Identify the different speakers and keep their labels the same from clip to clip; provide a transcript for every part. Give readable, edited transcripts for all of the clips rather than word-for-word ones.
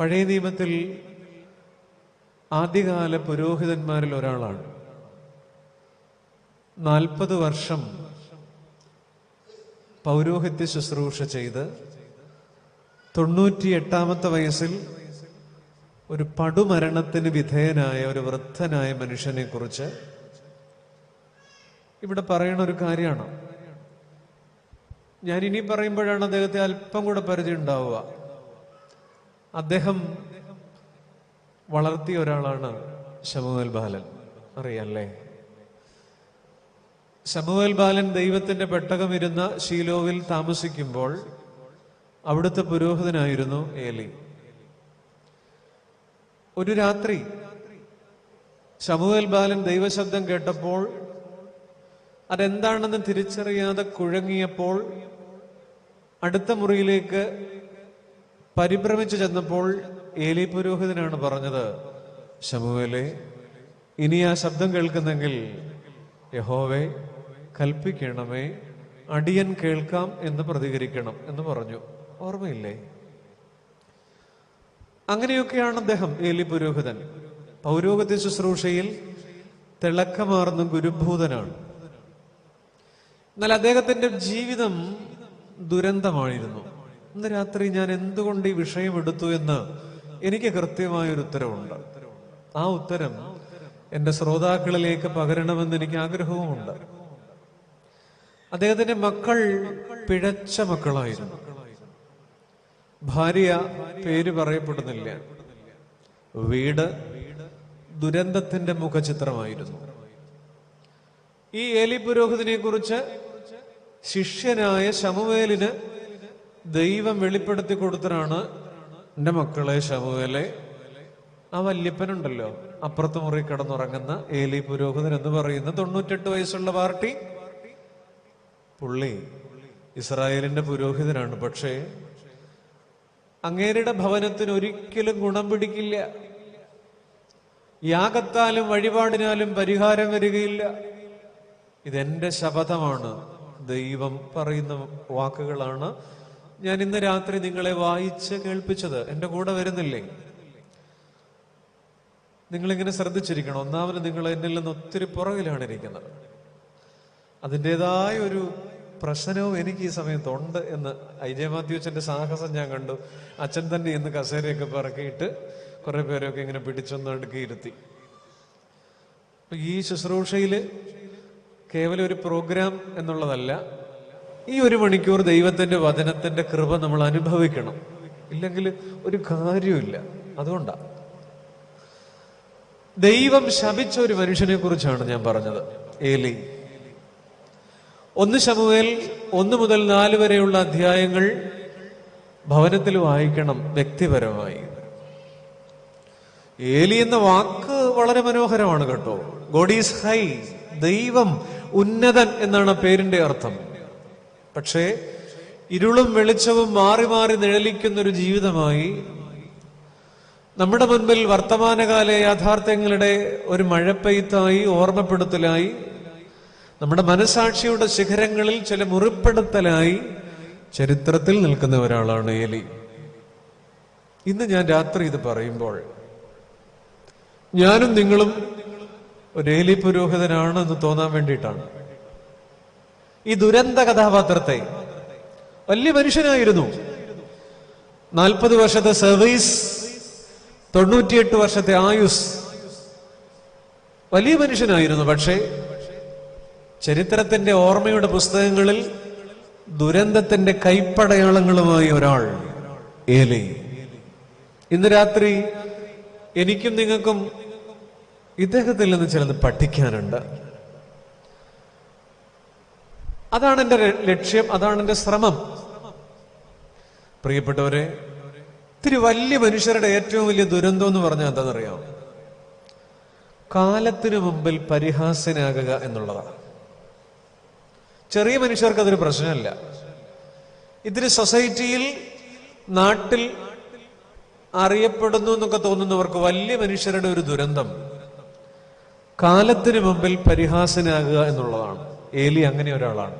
Speaker 1: പഴയ നിയമത്തിൽ ആദ്യകാല പുരോഹിതന്മാരിൽ ഒരാളാണ്. 40 വർഷം പൗരോഹിത്യ ശുശ്രൂഷ ചെയ്ത് 98ാമത്തെ വയസ്സിൽ ഒരു പടുമരണത്തിന് വിധേയനായ ഒരു വൃദ്ധനായ മനുഷ്യനെ കുറിച്ച് ഇവിടെ പറയണ ഒരു കാര്യമാണ്. ഞാൻ ഇനി പറയുമ്പോഴാണ് അദ്ദേഹത്തെ അല്പം കൂടെ പരിചയം ഉണ്ടാവുക. അദ്ദേഹം വളർത്തിയ ഒരാളാണ് ശമൂവേൽ ബാലൻ. അറിയാല്ലേ? ശമൂവേൽ ബാലൻ ദൈവത്തിന്റെ പെട്ടകം ഇരുന്ന ശീലോവിൽ താമസിക്കുമ്പോൾ അവിടുത്തെ പുരോഹിതനായിരുന്നു ഏലി. ഒരു രാത്രി ശമൂവേൽ ബാലൻ ദൈവശബ്ദം കേട്ടപ്പോൾ അതെന്താണെന്ന് തിരിച്ചറിയാതെ കുഴങ്ങിയപ്പോൾ അടുത്ത മുറിയിലേക്ക് പരിഭ്രമിച്ചു ചെന്നപ്പോൾ ഏലി പുരോഹിതനാണ് പറഞ്ഞത്, ശമൂവേലേ, ഇനി ആ ശബ്ദം കേൾക്കുന്നെങ്കിൽ യഹോവേ കൽപ്പിക്കണമേ, അടിയൻ കേൾക്കാം എന്ന് പ്രതികരിക്കണം എന്ന് പറഞ്ഞു. ഓർമ്മയില്ലേ? അങ്ങനെയൊക്കെയാണ് അദ്ദേഹം, ഏലി പുരോഹിതൻ. പൗരോഹിത്യ ശുശ്രൂഷയിൽ തിളക്കമാർന്ന ഗുരുഭൂതനാണ്. എന്നാൽ അദ്ദേഹത്തിന്റെ ജീവിതം ദുരന്തമായിരുന്നു. ഇന്ന് രാത്രി ഞാൻ എന്തുകൊണ്ട് ഈ വിഷയം എടുത്തു എന്ന് എനിക്ക് കൃത്യമായൊരു ഉത്തരവുണ്ട്. ആ ഉത്തരം എന്റെ ശ്രോതാക്കളിലേക്ക് പകരണമെന്ന് എനിക്ക് ആഗ്രഹവുമുണ്ട്. അദ്ദേഹത്തിന്റെ മക്കൾ പിഴച്ച മക്കളായിരുന്നു. ഭാര്യ പേര് പറയപ്പെടുന്നില്ല. വീട് ദുരന്തത്തിന്റെ മുഖചിത്രമായിരുന്നു. ഈ ഏലി പുരോഹിതനെ കുറിച്ച് ശിഷ്യനായ ശമൂവേലിന് ദൈവം വെളിപ്പെടുത്തി കൊടുത്തതാണ്, എന്റെ മക്കളെ ശമൂവേലെ, ആ വല്യപ്പനുണ്ടല്ലോ അപ്പുറത്ത് മുറി കിടന്നുറങ്ങുന്ന ഏലി പുരോഹിതൻ എന്ന് പറയുന്ന 98 വയസ്സുള്ള പാർട്ടി, പുള്ളി ഇസ്രായേലിന്റെ പുരോഹിതനാണ്. പക്ഷേ അങ്ങേരുടെ ഭവനത്തിന് ഒരിക്കലും ഗുണം പിടിക്കില്ല. യാഗത്താലും വഴിപാടിനാലും പരിഹാരം വരികയില്ല. ഇതെന്റെ ശപഥമാണ്, ദൈവം പറയുന്ന വാക്കുകളാണ് ഞാൻ ഇന്ന് രാത്രി നിങ്ങളെ വായിച്ച് കേൾപ്പിച്ചത്. എന്റെ കൂടെ വരുന്നില്ലേ? നിങ്ങളിങ്ങനെ ശ്രദ്ധിച്ചിരിക്കണം. ഒന്നാമത് നിങ്ങൾ എന്നിൽ നിന്ന് ഒത്തിരി പുറകിലാണ് ഇരിക്കുന്നത്. അതിൻ്റെതായ ഒരു പ്രശ്നവും എനിക്ക് ഈ സമയത്തുണ്ട് എന്ന് ഐജെ മാത്യുച്ചന്റെ സാഹസം ഞാൻ കണ്ടു. അച്ഛൻ തന്നെ ഇന്ന് കസേരയൊക്കെ പറക്കിയിട്ട് കുറെ പേരൊക്കെ ഇങ്ങനെ പിടിച്ചൊന്ന് അടുക്കിയിരുത്തി. ഈ ശുശ്രൂഷയില് കേവലം ഒരു പ്രോഗ്രാം എന്നുള്ളതല്ല, ഈ 1 മണിക്കൂർ ദൈവത്തിന്റെ വചനത്തിന്റെ കൃപ നമ്മൾ അനുഭവിക്കണം. ഇല്ലെങ്കിൽ ഒരു കാര്യമില്ല. അതുകൊണ്ടാണ് ദൈവം ശപിച്ച ഒരു മനുഷ്യനെ കുറിച്ചാണ് ഞാൻ പറഞ്ഞത്, ഏലി. 1 ശമൂവേൽ 1 മുതൽ 4 വരെയുള്ള അധ്യായങ്ങൾ ഭവനത്തിൽ വായിക്കണം വ്യക്തിപരമായി. ഏലി എന്ന വാക്ക് വളരെ മനോഹരമാണ് കേട്ടോ. ഗോഡ് ഈസ് ഹൈ, ദൈവം ഉന്നതൻ എന്നാണ് പേരിന്റെ അർത്ഥം. പക്ഷേ ഇരുളും വെളിച്ചവും മാറി മാറി നിഴലിക്കുന്നൊരു ജീവിതമായി നമ്മുടെ മുൻപിൽ വർത്തമാനകാല യാഥാർത്ഥ്യങ്ങളുടെ ഒരു മഴപ്പെയ്ത്തായി, ഓർമ്മപ്പെടുത്തലായി, നമ്മുടെ മനസാക്ഷിയുടെ ശിഖരങ്ങളിൽ ചില മുറിപ്പെടുത്തലായി ചരിത്രത്തിൽ നിൽക്കുന്ന ഒരാളാണ് ഏലി. ഇന്ന് ഞാൻ രാത്രി ഇത് പറയുമ്പോൾ ഞാനും നിങ്ങളും ഒരു ഏലി പുരോഹിതനാണ് എന്ന് തോന്നാൻ വേണ്ടിയിട്ടാണ്. ഈ ദുരന്ത കഥാപാത്രത്തെ, വലിയ മനുഷ്യനായിരുന്നു, 40 വർഷത്തെ സർവീസ്, 98 വർഷത്തെ ആയുസ്, വലിയ മനുഷ്യനായിരുന്നു. പക്ഷേ ചരിത്രത്തിന്റെ ഓർമ്മയുടെ പുസ്തകങ്ങളിൽ ദുരന്തത്തിന്റെ കൈപ്പടയാളങ്ങളുമായി ഒരാൾ, ഏലി. ഇന്ന് രാത്രി എനിക്കും നിങ്ങൾക്കും ഇദ്ദേഹത്തിൽ നിന്ന് ചിലത് പഠിക്കാനുണ്ട്. അതാണ് എന്റെ ലക്ഷ്യം, അതാണ് എന്റെ ശ്രമം. പ്രിയപ്പെട്ടവരെ, ഇത്തിരി വലിയ മനുഷ്യരുടെ ഏറ്റവും വലിയ ദുരന്തം എന്ന് പറഞ്ഞാൽ എന്താണെന്നറിയാം? കാലത്തിനു മുമ്പിൽ പരിഹാസ്യനാകുക എന്നുള്ളതാണ്. ചെറിയ മനുഷ്യർക്ക് അതൊരു പ്രശ്നമല്ല. ഇതിന് സൊസൈറ്റിയിൽ, നാട്ടിൽ അറിയപ്പെടുന്നു എന്നൊക്കെ തോന്നുന്നവർക്ക് വലിയ മനുഷ്യരുടെ ഒരു ദുരന്തം കാലത്തിന് മുമ്പിൽ പരിഹാസ്യനാകുക എന്നുള്ളതാണ്. ഏലി അങ്ങനെ ഒരാളാണ്.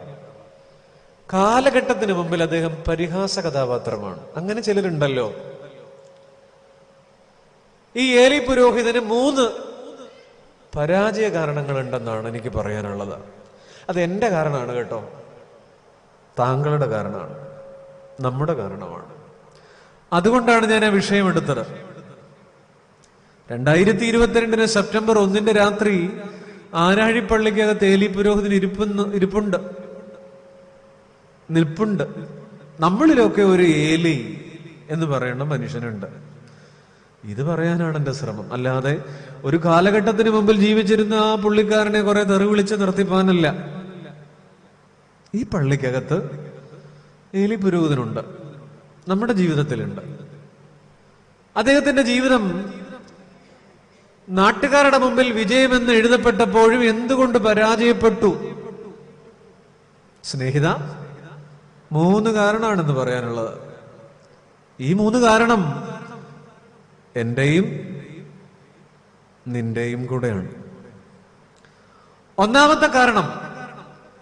Speaker 1: കാലഘട്ടത്തിന് മുമ്പിൽ അദ്ദേഹം പരിഹാസ കഥാപാത്രമാണ്. അങ്ങനെ ചിലരുണ്ടല്ലോ. ഈ ഏലി പുരോഹിതന് 3 പരാജയ കാരണങ്ങളുണ്ടെന്നാണ് എനിക്ക് പറയാനുള്ളത്. അത് എൻ്റെ കാരണമാണ് കേട്ടോ, താങ്കളുടെ കാരണമാണ്, നമ്മുടെ കാരണമാണ്. അതുകൊണ്ടാണ് ഞാൻ ആ വിഷയം എടുത്തത്. 2022 സെപ്റ്റംബർ 1 രാത്രി ആരാഴിപ്പള്ളിക്കകത്ത് ഏലി പുരോഹിതൻ നിൽപ്പുണ്ട്. നമ്മളിലൊക്കെ ഒരു ഏലി എന്ന് പറയുന്ന മനുഷ്യനുണ്ട്. ഇത് പറയാനാണ് എൻ്റെ ശ്രമം. അല്ലാതെ ഒരു കാലഘട്ടത്തിന് മുമ്പിൽ ജീവിച്ചിരുന്ന ആ പുള്ളിക്കാരനെ കുറെ തെറി വിളിച്ച് നിർത്തിപ്പാനല്ല. ഈ പള്ളിക്കകത്ത് ഏലി പുരോഹിതനുണ്ട്, നമ്മുടെ ജീവിതത്തിലുണ്ട്. അദ്ദേഹത്തിന്റെ ജീവിതം നാട്ടുകാരുടെ മുമ്പിൽ വിജയമെന്ന് എഴുതപ്പെട്ടപ്പോഴും എന്തുകൊണ്ട് പരാജയപ്പെട്ടു? സ്നേഹിത, 3 കാരണമാണെന്ന് പറയാനുള്ളത്. ഈ 3 കാരണം എന്റെയും നിന്റെയും കൂടെയാണ്. ഒന്നാമത്തെ കാരണം,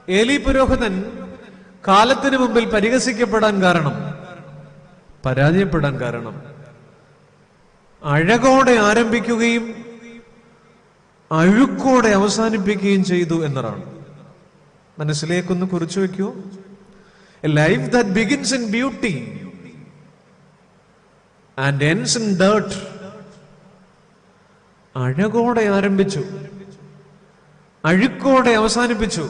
Speaker 1: ഏലി പുരോഹിതൻ കാലത്തിന് മുമ്പിൽ പരിഹസിക്കപ്പെടാൻ കാരണം, പരാജയപ്പെടാൻ കാരണം, അഴകോടെ ആരംഭിക്കുകയും അഴുക്കോടെ അവസാനിപ്പിക്കുകയും ചെയ്തു എന്നതാണ്. മനസ്സിലേക്കൊന്ന് കുറിച്ചു വെക്കൂ. A life that begins in beauty and ends in dirt. അഴകോടെ ആരംഭിച്ചു, അഴുക്കോടെ അവസാനിപ്പിച്ചു.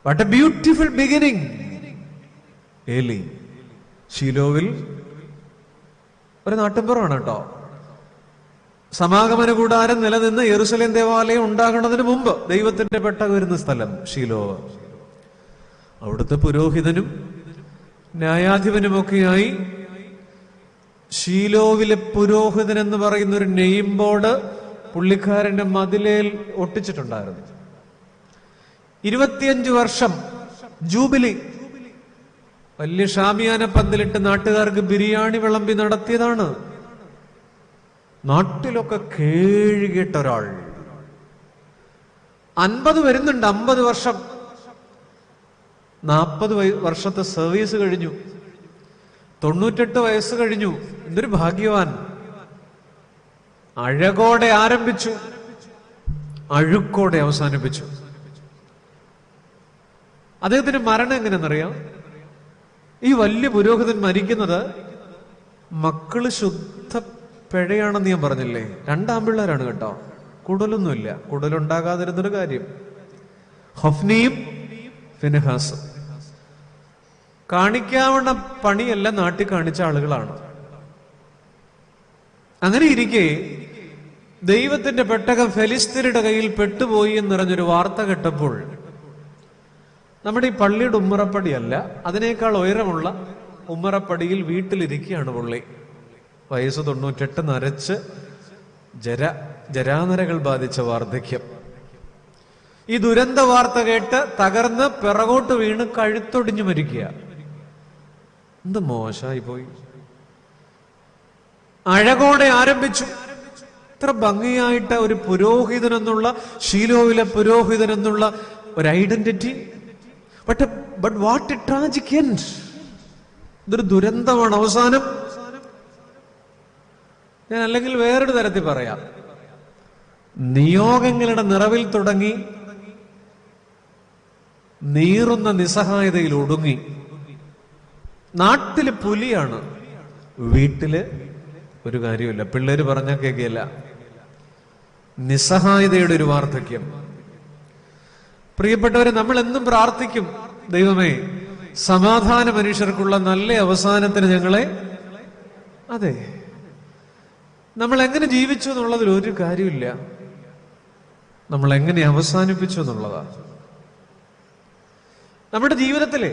Speaker 1: What a beautiful beginning. Eli ശീലോവിൽ ഒരു നാട്ടിൻപുറമാണ് കേട്ടോ. സമാഗമന കൂടാരം നിലനിന്ന് യെരുശലേം ദേവാലയം ഉണ്ടാകുന്നതിന് മുമ്പ് ദൈവത്തിന്റെ പെട്ടകം വരുന്ന സ്ഥലം ശീലോവ്. അവിടുത്തെ പുരോഹിതനും ന്യായാധിപനുമൊക്കെയായി ശീലോവിലെ പുരോഹിതൻ എന്ന് പറയുന്ന ഒരു നെയിം ബോർഡ് പുള്ളിക്കാരന്റെ മതിലേൽ ഒട്ടിച്ചിട്ടുണ്ടായിരുന്നു. 25 വർഷം ജൂബിലി, വലിയ ഷാമിയാന പന്തലിട്ട് നാട്ടുകാർക്ക് ബിരിയാണി വിളമ്പി നടത്തിയതാണ്. നാട്ടിലൊക്കെ കേഴുകേട്ട ഒരാൾ. 50 വരുന്നുണ്ട്, 50 വർഷം. 40 വർഷത്തെ സർവീസ് കഴിഞ്ഞു, 98 വയസ്സ് കഴിഞ്ഞു. എന്തൊരു ഭാഗ്യവാൻ. അഴകോടെ ആരംഭിച്ചു, അഴുക്കോടെ അവസാനിപ്പിച്ചു. അദ്ദേഹത്തിന്റെ മരണം എങ്ങനെയെന്നറിയാം? ഈ വലിയ പുരോഹിതൻ മരിക്കുന്നത് മക്കള് ശുദ്ധ പിഴയാണെന്ന് ഞാൻ പറഞ്ഞില്ലേ. 2 ആൺപിള്ളേരാണ് കേട്ടോ, കൂടുതലൊന്നുമില്ല. കൂടുതലുണ്ടാകാതിരുന്നൊരു കാര്യം. ഹൊഫ്നിയും ഫിനെഹാസും. കാണിക്കാവുന്ന പണിയല്ല നാട്ടിൽ കാണിച്ച ആളുകളാണ്. അങ്ങനെ ഇരിക്കെ ദൈവത്തിന്റെ പെട്ടകം ഫെലിസ്ത്യരുടെ കയ്യിൽ പെട്ടുപോയി എന്നറിഞ്ഞൊരു വാർത്ത കേട്ടപ്പോൾ, നമ്മുടെ ഈ പള്ളിയുടെ ഉമ്മറപ്പടിയല്ല, അതിനേക്കാൾ ഉയരമുള്ള ഉമ്മറപ്പടിയിൽ വീട്ടിലിരിക്കുകയാണ് പുള്ളി. വയസ്സ് 98, നരച്ച് ജരാനരകൾ ബാധിച്ച വാർദ്ധക്യം. ഈ ദുരന്ത വാർത്ത കേട്ട് തകർന്ന് പിറകോട്ട് വീണ് കഴുത്തൊടിഞ്ഞു മരിക്കുക. എന്ത് മോശമായി പോയി. അഴകോടെ ആരംഭിച്ചു. ഇത്ര ഭംഗിയായിട്ട് ഒരു പുരോഹിതൻ എന്നുള്ള, ശീലോവിലെ പുരോഹിതൻ എന്നുള്ള ഒരു identity. But what A tragic end. ഇതൊരു ദുരന്തമാണ് അവസാനം. ഞാൻ അല്ലെങ്കിൽ വേറൊരു തരത്തിൽ പറയാം, നിയോഗങ്ങളുടെ നിറവിൽ തുടങ്ങി നീറുന്ന നിസ്സഹായതയിൽ ഒടുങ്ങി. നാട്ടില് പുലിയാണ്, വീട്ടില് ഒരു കാര്യമില്ല. പിള്ളേര് പറഞ്ഞാൽ കേൾക്കില്ല. നിസ്സഹായതയുടെ ഒരു വാർദ്ധക്യം. പ്രിയപ്പെട്ടവരെ, നമ്മൾ എന്നും പ്രാർത്ഥിക്കും, ദൈവമേ സമാധാന മനുഷ്യർക്കുള്ള നല്ല അവസാനത്തിന് ഞങ്ങളെ. അതെ, നമ്മൾ എങ്ങനെ ജീവിച്ചു എന്നുള്ളതിൽ ഒരു കാര്യമില്ല, നമ്മൾ എങ്ങനെ അവസാനിപ്പിച്ചു എന്നുള്ളതാണ്. നമ്മുടെ ജീവിതത്തിലെ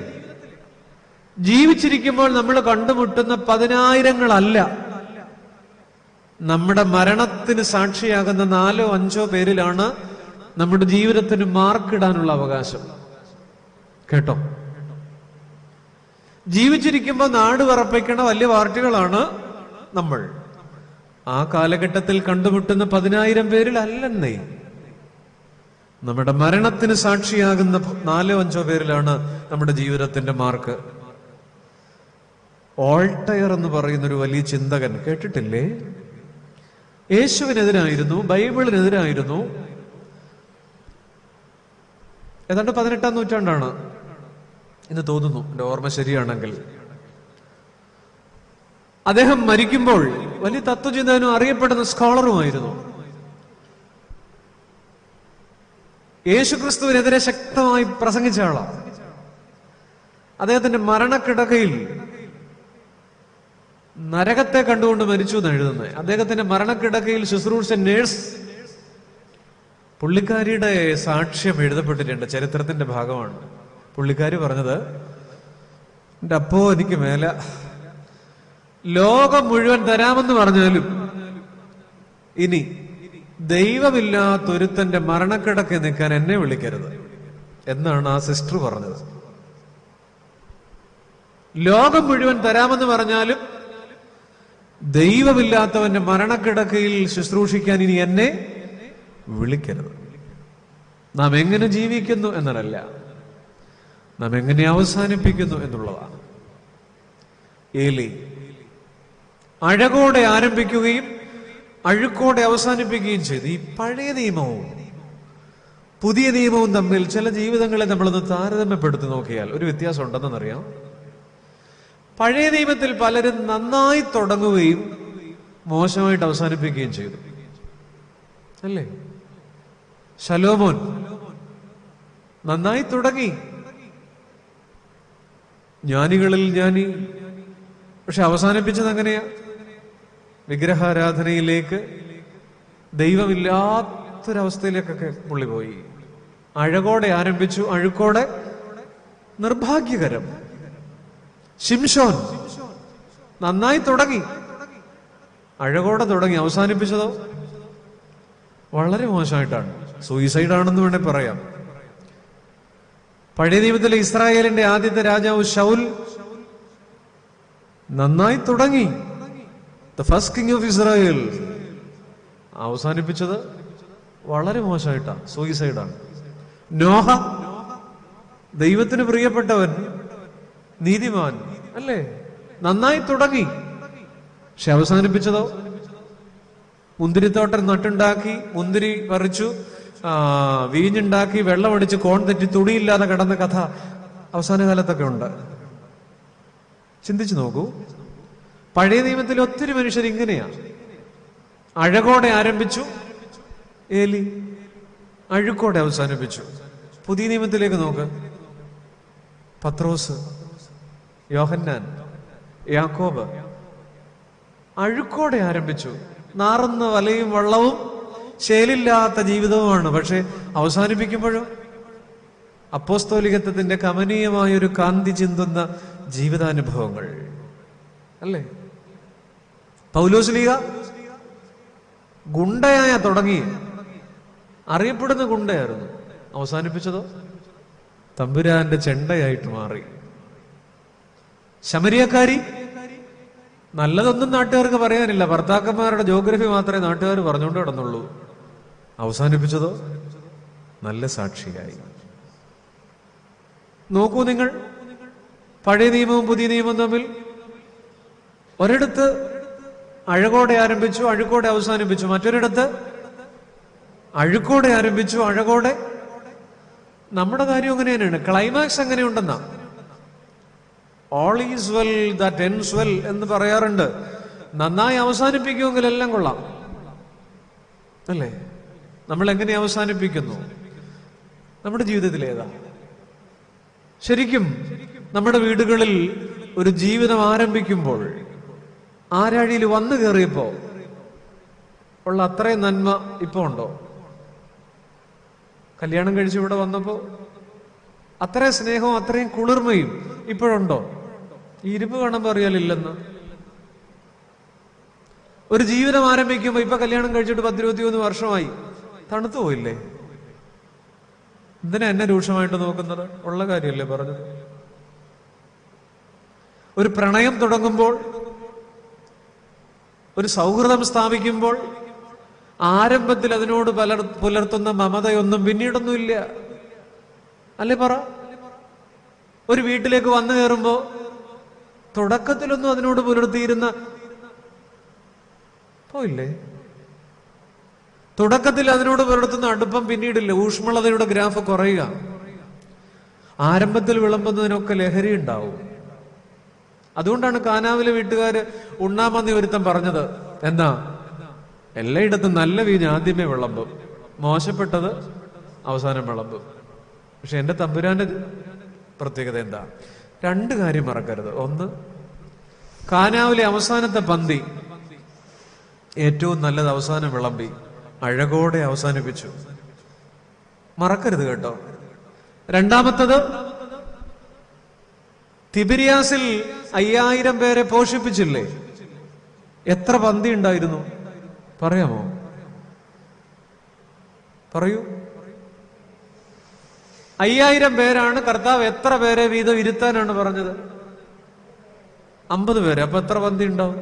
Speaker 1: ജീവിച്ചിരിക്കുമ്പോൾ നമ്മൾ കണ്ടുമുട്ടുന്ന 10,000-ങ്ങളല്ല, നമ്മുടെ മരണത്തിന് സാക്ഷിയാകുന്ന 4 or 5 പേരിലാണ് നമ്മുടെ ജീവിതത്തിന് മാർക്കിടാനുള്ള അവകാശം. കേട്ടോ, ജീവിച്ചിരിക്കുമ്പോൾ നാട് വിറപ്പിക്കണ വലിയ പാർട്ടികളാണ് നമ്മൾ. ആ കാലഘട്ടത്തിൽ കണ്ടുമുട്ടുന്ന 10,000 പേരിൽ അല്ലെന്നേ. നമ്മുടെ മരണത്തിന് സാക്ഷിയാകുന്ന 4 or 5 പേരിലാണ് നമ്മുടെ ജീവിതത്തിന്റെ മാർക്ക്. ഓൾട്ടയർ എന്ന് പറയുന്നൊരു വലിയ ചിന്തകൻ കേട്ടിട്ടില്ലേ? യേശുവിനെതിരായിരുന്നു, ബൈബിളിനെതിരായിരുന്നു. ഏതാണ്ട് 18-ാം നൂറ്റാണ്ടാണ് എന്ന് തോന്നുന്നു, എൻ്റെ ഓർമ്മ ശരിയാണെങ്കിൽ. അദ്ദേഹം മരിക്കുമ്പോൾ വലിയ തത്വചിന്തകനും അറിയപ്പെടുന്ന സ്കോളറുമായിരുന്നു. യേശുക്രിസ്തുവിനെതിരെ ശക്തമായി പ്രസംഗിച്ച ആളാണ്. അദ്ദേഹത്തിന്റെ മരണക്കിടക്കയിൽ നരകത്തെ കണ്ടുകൊണ്ട് മരിച്ചു എന്ന് എഴുതുന്നത്. അദ്ദേഹത്തിന്റെ മരണക്കിടക്കയിൽ ശുശ്രൂഷ നേഴ്സ്, പുള്ളിക്കാരിയുടെ സാക്ഷ്യം എഴുതപ്പെട്ടിട്ടുണ്ട്, ചരിത്രത്തിന്റെ ഭാഗമാണ്. പുള്ളിക്കാരി പറഞ്ഞത്, എൻ്റെ അപ്പോ എനിക്ക് മേല, ലോകം മുഴുവൻ തരാമെന്ന് പറഞ്ഞാലും ഇനി ദൈവമില്ലാത്തൊരുത്തന്റെ മരണക്കിടക്ക് നിൽക്കാൻ എന്നെ വിളിക്കരുത് എന്നാണ് ആ സിസ്റ്റർ പറഞ്ഞത്. ലോകം മുഴുവൻ തരാമെന്ന് പറഞ്ഞാലും ദൈവമില്ലാത്തവന്റെ മരണക്കിടക്കയിൽ ശുശ്രൂഷിക്കാൻ ഇനി എന്നെ വിളിക്കരുത്. നാം എങ്ങനെ ജീവിക്കുന്നു എന്നതല്ല, നാം എങ്ങനെ അവസാനിപ്പിക്കുന്നു എന്നുള്ളതാണ്. ഏലി അഴകോടെ ആരംഭിക്കുകയും അഴുക്കോടെ അവസാനിപ്പിക്കുകയും ചെയ്തു. ഈ പഴയ നിയമവും പുതിയ നിയമവും തമ്മിൽ ചില ജീവിതങ്ങളെ നമ്മളൊന്ന് താരതമ്യപ്പെടുത്തി നോക്കിയാൽ ഒരു വ്യത്യാസം ഉണ്ടെന്നറിയാം. പഴയ നിയമത്തിൽ പലരും നന്നായി തുടങ്ങുകയും മോശമായിട്ട് അവസാനിപ്പിക്കുകയും ചെയ്തു, അല്ലേ? ശലോമോൻ നന്നായി തുടങ്ങി, ജ്ഞാനികളിൽ ജ്ഞാനി, പക്ഷെ അവസാനിപ്പിച്ചത് എങ്ങനെയാ? വിഗ്രഹാരാധനയിലേക്ക്, ദൈവമില്ലാത്തൊരവസ്ഥയിലേക്കൊക്കെ പുള്ളി പോയി. അഴകോടെ ആരംഭിച്ചു, അഴുക്കോടെ നിർഭാഗ്യകരം. ശിംശോൻ നന്നായി തുടങ്ങി, അഴകോടെ തുടങ്ങി, അവസാനിപ്പിച്ചതോ വളരെ മോശമായിട്ടാണ്. സൂയിസൈഡാണെന്ന് വേണേ പറയാം. പഴയ നിയമത്തിലെ ഇസ്രായേലിന്റെ ആദ്യത്തെ രാജാവ് ശൗൽ നന്നായി തുടങ്ങി, the first king of Israel, അവസാനിപ്പിച്ചത് വളരെ മോശമായിട്ടാണ്, സൂയിസൈഡാണ്. നോഹ ദൈവത്തിന് പ്രിയപ്പെട്ടവൻ, നീതിമാൻ, അല്ലേ? നന്നായി തുടങ്ങി, പക്ഷെ അവസാനിപ്പിച്ചതോ മുന്തിരിത്തോട്ടം നട്ടുണ്ടാക്കി, മുന്തിരി പറിച്ചു, വീഞ്ഞുണ്ടാക്കി, വെള്ളമടിച്ച് കോൺ തെറ്റി തുണിയില്ലാതെ കിടന്ന കഥ അവസാന കാലത്തൊക്കെ ഉണ്ട്. ചിന്തിച്ചു നോക്കൂ. പഴയ നിയമത്തിൽ ഒത്തിരി മനുഷ്യർ ഇങ്ങനെയാണ്. അഴകോടെ ആരംഭിച്ചു ഏലി, അഴുക്കോടെ അവസാനിപ്പിച്ചു. പുതിയ നിയമത്തിലേക്ക് നോക്ക്. പത്രോസ്, യോഹന്നാൻ, യാക്കോബ് അഴുക്കോടെ ആരംഭിച്ചു. നാറുന്ന വലയും വള്ളവും ശേലില്ലാത്ത ജീവിതവുമാണ്. പക്ഷെ അവസാനിപ്പിക്കുമ്പോഴും അപ്പോസ്തോലികത്വത്തിന്റെ കമനീയമായൊരു കാന്തി ചിന്തുന്ന ജീവിതാനുഭവങ്ങൾ, അല്ലേ? പൗലോസ്ലീഹ ഗുണ്ടയായ തുടങ്ങി, അറിയപ്പെടുന്ന ഗുണ്ടയായിരുന്നു. അവസാനിപ്പിച്ചതോ തമ്പുരാന്റെ ചെണ്ടയായിട്ട് മാറി. ശമരിയക്കാരി നല്ലതൊന്നും നാട്ടുകാർക്ക് പറയാനില്ല, ഭർത്താക്കന്മാരുടെ ജോഗ്രഫി മാത്രമേ നാട്ടുകാർ പറഞ്ഞുകൊണ്ട് കിടന്നുള്ളൂ. അവസാനിപ്പിച്ചതോ നല്ല സാക്ഷിയായി. നോക്കൂ നിങ്ങൾ, പഴയ നിയമവും പുതിയ നിയമവും തമ്മിൽ. ഒരിടത്ത് അഴകോടെ ആരംഭിച്ചു, അഴുക്കോടെ അവസാനിപ്പിച്ചു. മറ്റൊരിടത്ത് അഴുക്കോടെ ആരംഭിച്ചു, അഴകോടെ. നമ്മുടെ കാര്യം അങ്ങനെ തന്നെയാണ്. ക്ലൈമാക്സ് എങ്ങനെയുണ്ടെന്നാ? All is well that ends well എന്ന് പറയാറുണ്ട്. നന്നായി അവസാനിപ്പിക്കുമെങ്കിൽ എല്ലാം കൊള്ളാം, അല്ലേ? നമ്മൾ എങ്ങനെ അവസാനിപ്പിക്കുന്നു? നമ്മുടെ ജീവിതത്തിൽ ഏതാ? ശരിക്കും നമ്മുടെ വീടുകളിൽ ഒരു ജീവിതം ആരംഭിക്കുമ്പോൾ, ആരാഴിയിൽ വന്നു കയറിയപ്പോ ഉള്ള അത്രയും നന്മ ഇപ്പൊ ഉണ്ടോ? കല്യാണം കഴിച്ച് ഇവിടെ വന്നപ്പോ അത്രയും സ്നേഹവും അത്രയും കുളിർമയും ഇപ്പോഴുണ്ടോ? ഈ ഇരുമ്പ് കാണുമ്പോ അറിയാലില്ലെന്ന്. ഒരു ജീവിതം ആരംഭിക്കുമ്പോ, ഇപ്പൊ കല്യാണം കഴിച്ചിട്ട് 10-21 വർഷമായി, തണുത്തു പോയില്ലേ? എന്തിനാ എന്നെ രൂക്ഷമായിട്ട് നോക്കുന്നത്? ഉള്ള കാര്യമല്ലേ പറഞ്ഞത്. ഒരു പ്രണയം തുടങ്ങുമ്പോൾ, ഒരു സൗഹൃദം സ്ഥാപിക്കുമ്പോൾ, ആരംഭത്തിൽ അതിനോട് പുലർത്തുന്ന മമതയൊന്നും പിന്നീടൊന്നുമില്ല, അല്ലേ? പറ. ഒരു വീട്ടിലേക്ക് വന്നു കയറുമ്പോ തുടക്കത്തിലൊന്നും അതിനോട് പുലർത്തിയിരുന്ന പോയില്ലേ? തുടക്കത്തിൽ അതിനോട് പുലർത്തുന്ന അടുപ്പം പിന്നീടില്ല. ഊഷ്മളതയുടെ ഗ്രാഫ് കുറയുക. ആരംഭത്തിൽ വിളമ്പുന്നതിനൊക്കെ ലഹരി ഉണ്ടാവും. അതുകൊണ്ടാണ് കാനാവിലെ വീട്ടുകാര് ഉണ്ണാമന്തി ഒരുത്തം പറഞ്ഞത് എന്താ, എല്ലായിടത്തും നല്ല വീഞ്ഞ് ആദ്യമേ വിളമ്പും, മോശപ്പെട്ടത് അവസാനം വിളമ്പും. പക്ഷെ എന്റെ തമ്പുരാന്റെ പ്രത്യേകത എന്താ? 2 കാര്യം മറക്കരുത്. ഒന്ന്, കാനാവിലെ അവസാനത്തെ പന്തി ഏറ്റവും നല്ലത് അവസാനം വിളമ്പി അഴകോടെ അവസാനിപ്പിച്ചു. മറക്കരുത് കേട്ടോ. രണ്ടാമത്തത്, തിബിരിയാസിൽ 5000 പേരെ പോഷിപ്പിച്ചില്ലേ? എത്ര പന്തി ഉണ്ടായിരുന്നു പറയാമോ? പറയൂ. 5000 പേരാണ്. കർത്താവ് എത്ര പേരെ വീതം ഇരുത്താനാണ് പറഞ്ഞത്? 50 പേര്. അപ്പൊ എത്ര പന്തി ഉണ്ടാവും?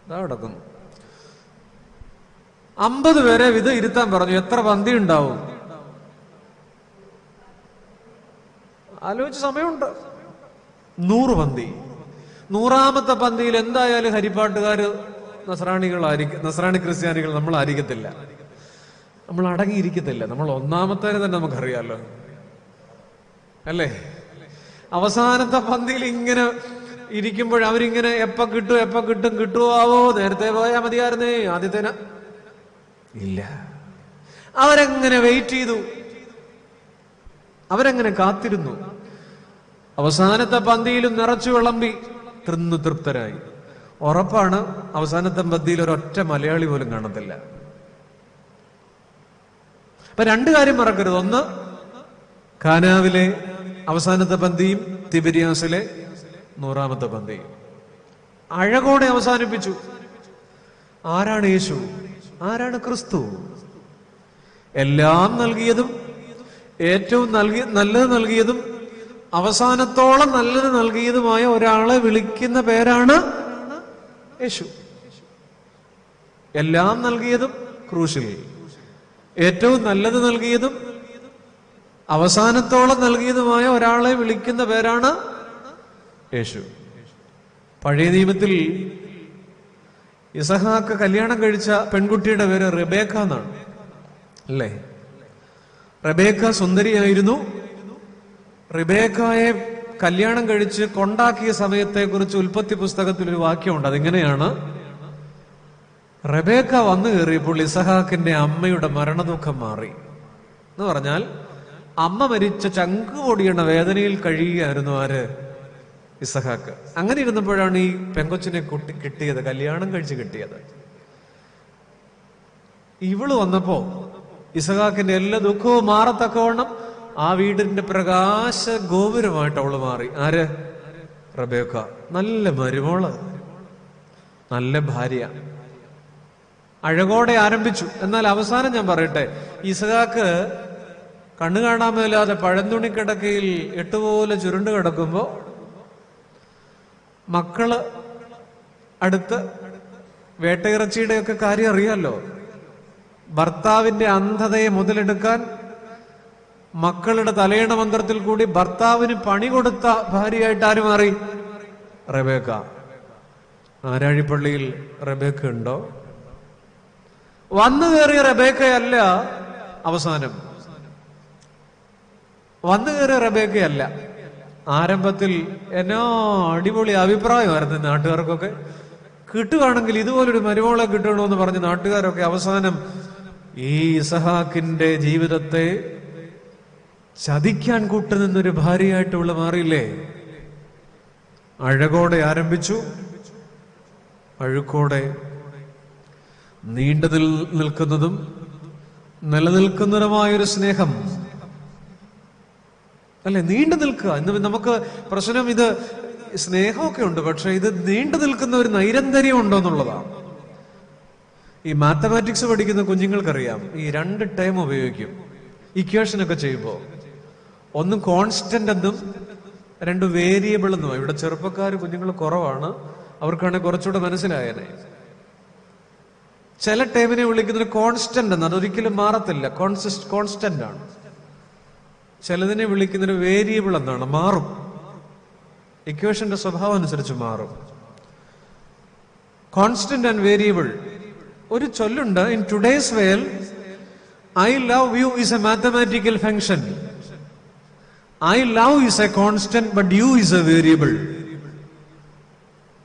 Speaker 1: ഇതാ കിടക്കുന്നു. 50 പേരെ വീതം ഇരുത്താൻ പറഞ്ഞു. എത്ര പന്തി ഉണ്ടാവും? ആലോചിച്ച് സമയമുണ്ട്. 100 പന്തി. 100ാമത്തെ പന്തിയിൽ എന്തായാലും ഹരിപ്പാട്ടുകാര് നസ്രാണികളായിരിക്കും. നസ്രാണി ക്രിസ്ത്യാനികൾ നമ്മളായിരിക്കത്തില്ല, നമ്മൾ അടങ്ങിയിരിക്കത്തില്ല. നമ്മൾ 1ാമത്തേന് തന്നെ നമുക്കറിയാലോ അല്ലേ? അവസാനത്തെ പന്തിയിൽ ഇങ്ങനെ ഇരിക്കുമ്പോൾ അവരിങ്ങനെ എപ്പ കിട്ടും കിട്ടുവോ, നേരത്തെ പോയാൽ മതിയായിരുന്നേ, ആദ്യത്തേന ഇല്ല. അവരെങ്ങനെ വെയിറ്റ് ചെയ്തു, അവരെങ്ങനെ കാത്തിരുന്നു. അവസാനത്തെ പന്തിയിലും നിറച്ചു വിളമ്പി തിന്നു തൃപ്തരായി. ഉറപ്പാണ് അവസാനത്തെ പന്തിയിൽ ഒരൊറ്റ മലയാളി പോലും കാണത്തില്ല. അപ്പൊ 2 കാര്യം മറക്കരുത്. ഒന്ന്, കാനാവിലെ അവസാനത്തെ പന്തിയും തിബിരിയാസിലെ 100ാമത്തെ പന്തിയും അഴകോടെ അവസാനിപ്പിച്ചു. ആരാണ് യേശു? ആരാണ് ക്രിസ്തു? എല്ലാം നൽകിയതും ഏറ്റവും നല്ലത് നൽകിയതും അവസാനത്തോളം നല്ലത് നൽകിയതുമായ ഒരാളെ വിളിക്കുന്ന പേരാണ് യേശു. എല്ലാം നൽകിയതും ക്രൂശിൽ, ഏറ്റവും നല്ലത് നൽകിയതും അവസാനത്തോളം നൽകിയതുമായ ഒരാളെ വിളിക്കുന്ന പേരാണ് യേശു. പഴയ നിയമത്തിൽ ഇസഹാക്ക് കല്യാണം കഴിച്ച പെൺകുട്ടിയുടെ പേര് റെബേക്ക എന്നാണ് അല്ലേ? റെബേക്ക സുന്ദരിയായിരുന്നു. റിബേക്കായെ കല്യാണം കഴിച്ച് കൊണ്ടാക്കിയ സമയത്തെ കുറിച്ച് ഉൽപ്പത്തി പുസ്തകത്തിൽ ഒരു വാക്യമുണ്ട്. അതിങ്ങനെയാണ്: റെബേക്ക വന്നു കയറിയപ്പോൾ ഇസഹാക്കിന്റെ അമ്മയുടെ മരണദുഃഖം മാറി എന്ന് പറഞ്ഞാൽ, അമ്മ മരിച്ച ചങ്ക് പൊടിയണ വേദനയിൽ കഴിയുകയായിരുന്നു ആര്? ഇസഹാക്ക്. അങ്ങനെ ഇരുന്നപ്പോഴാണ് ഈ പെങ്കൊച്ചിനെ കിട്ടിയത്, കല്യാണം കഴിച്ച് കിട്ടിയത്. ഇവള് വന്നപ്പോ ഇസഹാക്കിന്റെ എല്ലാ ദുഃഖവും മാറത്തക്കവണ്ണം ആ വീടിന്റെ പ്രകാശ ഗോപുരമായിട്ട് അവള് മാറി. ആര്? റബേക്ക. നല്ല മരുമോള്, നല്ല ഭാര്യ, അഴകോടെ ആരംഭിച്ചു. എന്നാൽ അവസാനം ഞാൻ പറയട്ടെ, ഇസഹാക്ക് കണ്ണു കാണാൻ മേലാതെ പഴന്തുണി കിടക്കയിൽ 8 പോലെ ചുരുണ്ട് കിടക്കുമ്പോ മക്കള് അടുത്ത് വേട്ടയിറച്ചിയുടെ ഒക്കെ കാര്യം അറിയാലോ. ഭർത്താവിന്റെ അന്ധതയെ മുതലെടുക്കാൻ മക്കളുടെ തലയണ മന്ത്രത്തിൽ കൂടി ഭർത്താവിന് പണി കൊടുത്ത ഭാര്യയായിട്ട് ആര് മാറി? റെബേക്ക. ആരാഴിപ്പള്ളിയിൽ റെബേക്ക ഉണ്ടോ? വന്നു കയറിയ റെബേക്കയല്ല അവസാനം, വന്നു കയറിയ റെബേക്കയല്ല. ആരംഭത്തിൽ എന്നാ അടിപൊളി അഭിപ്രായമായിരുന്നു നാട്ടുകാർക്കൊക്കെ. കിട്ടുകയാണെങ്കിൽ ഇതുപോലൊരു മരുമോളെ കിട്ടണമെന്ന് പറഞ്ഞ് നാട്ടുകാരൊക്കെ അവസാനം ഈ ഇസഹാക്കിന്റെ ജീവിതത്തെ ചതിക്കാൻ കൂട്ടുനിന്നൊരു ഭാര്യയായിട്ടുള്ള മാറിയില്ലേ? അഴകോടെ ആരംഭിച്ചു, അഴുക്കോടെ നീണ്ടു നിൽക്കുന്നതും നിലനിൽക്കുന്നതുമായൊരു സ്നേഹം അല്ലെ? നീണ്ടു നിൽക്കുക. ഇന്ന് നമുക്ക് പ്രശ്നം ഇത് സ്നേഹമൊക്കെ ഉണ്ട്, പക്ഷെ ഇത് നീണ്ടു നിൽക്കുന്ന ഒരു നൈരന്തര്യം ഉണ്ടോ എന്നുള്ളതാണ്. ഈ മാത്തമാറ്റിക്സ് പഠിക്കുന്ന കുഞ്ഞുങ്ങൾക്കറിയാം, ഈ 2 ടേം ഉപയോഗിക്കും ഇക്വേഷൻ ഒക്കെ ചെയ്യുമ്പോൾ. ഒന്ന് കോൺസ്റ്റന്റ് എന്നും 2 വേരിയബിൾ എന്നും. ഇവിടെ ചെറുപ്പക്കാർ കുഞ്ഞുങ്ങൾ കുറവാണ്, അവർക്കാണെങ്കിൽ കുറച്ചുകൂടെ മനസ്സിലായേനെ. ചില ടേമിനെ വിളിക്കുന്നത് കോൺസ്റ്റന്റ് എന്ന്, അതൊരിക്കലും മാറത്തില്ല, കോൺസ്റ്റന്റ് ആണ്. ചിലതിനെ വിളിക്കുന്നൊരു വേരിയബിൾ എന്നാണ്, മാറും. ഇക്വേഷന്റെ സ്വഭാവം അനുസരിച്ച് മാറും. Constant and variable. ഒരു ചൊല്ലുണ്ട്, in today's world I love you is a mathematical function. I love is a constant but you is a variable.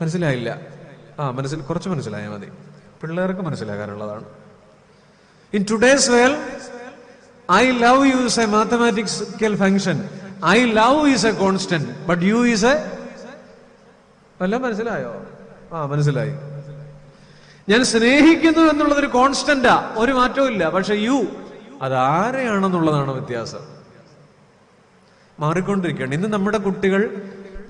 Speaker 1: മനസ്സിലായില്ല? കുറച്ച് മനസ്സിലായാൽ മതി, പിള്ളേർക്ക് മനസ്സിലാകാനുള്ളതാണ്. In today's world I love you is a mathematical function. I love is a constant but you is a. വല്ല മനസ്സിലായോ? മനസ്സിലായി. ഞാൻ സ്നേഹിക്കുന്നു എന്നുള്ളതൊരു കോൺസ്റ്റന്റാ, ഒരു മാറ്റവും ഇല്ല. പക്ഷെ യു അതാരെയാണെന്നുള്ളതാണ് വ്യത്യാസം. മാറിക്കൊണ്ടിരിക്കുകയാണ്. ഇന്ന് നമ്മുടെ കുട്ടികൾ,